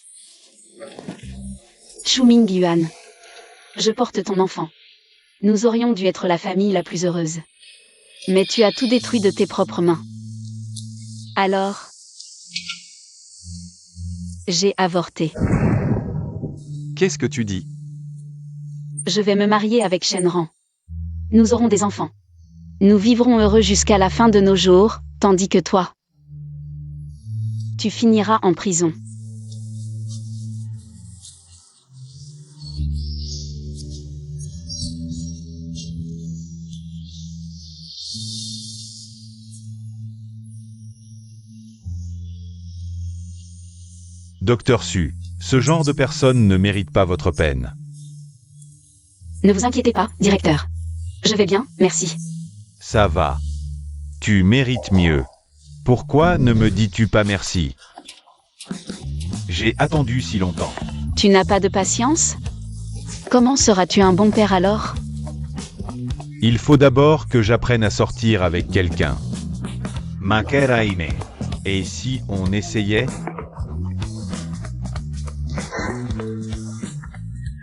Chu Mingguan. Je porte ton enfant. Nous aurions dû être la famille la plus heureuse. Mais tu as tout détruit de tes propres mains. Alors, j'ai avorté. Qu'est-ce que tu dis? Je vais me marier avec Shenran. Nous aurons des enfants. Nous vivrons heureux jusqu'à la fin de nos jours, tandis que toi, tu finiras en prison. Docteur Su, ce genre de personne ne mérite pas votre peine. Ne vous inquiétez pas, directeur. Je vais bien, merci. Ça va. Tu mérites mieux. Pourquoi ne me dis-tu pas merci? J'ai attendu si longtemps. Tu n'as pas de patience? Comment seras-tu un bon père alors? Il faut d'abord que j'apprenne à sortir avec quelqu'un. Makeraine. Et si on essayait?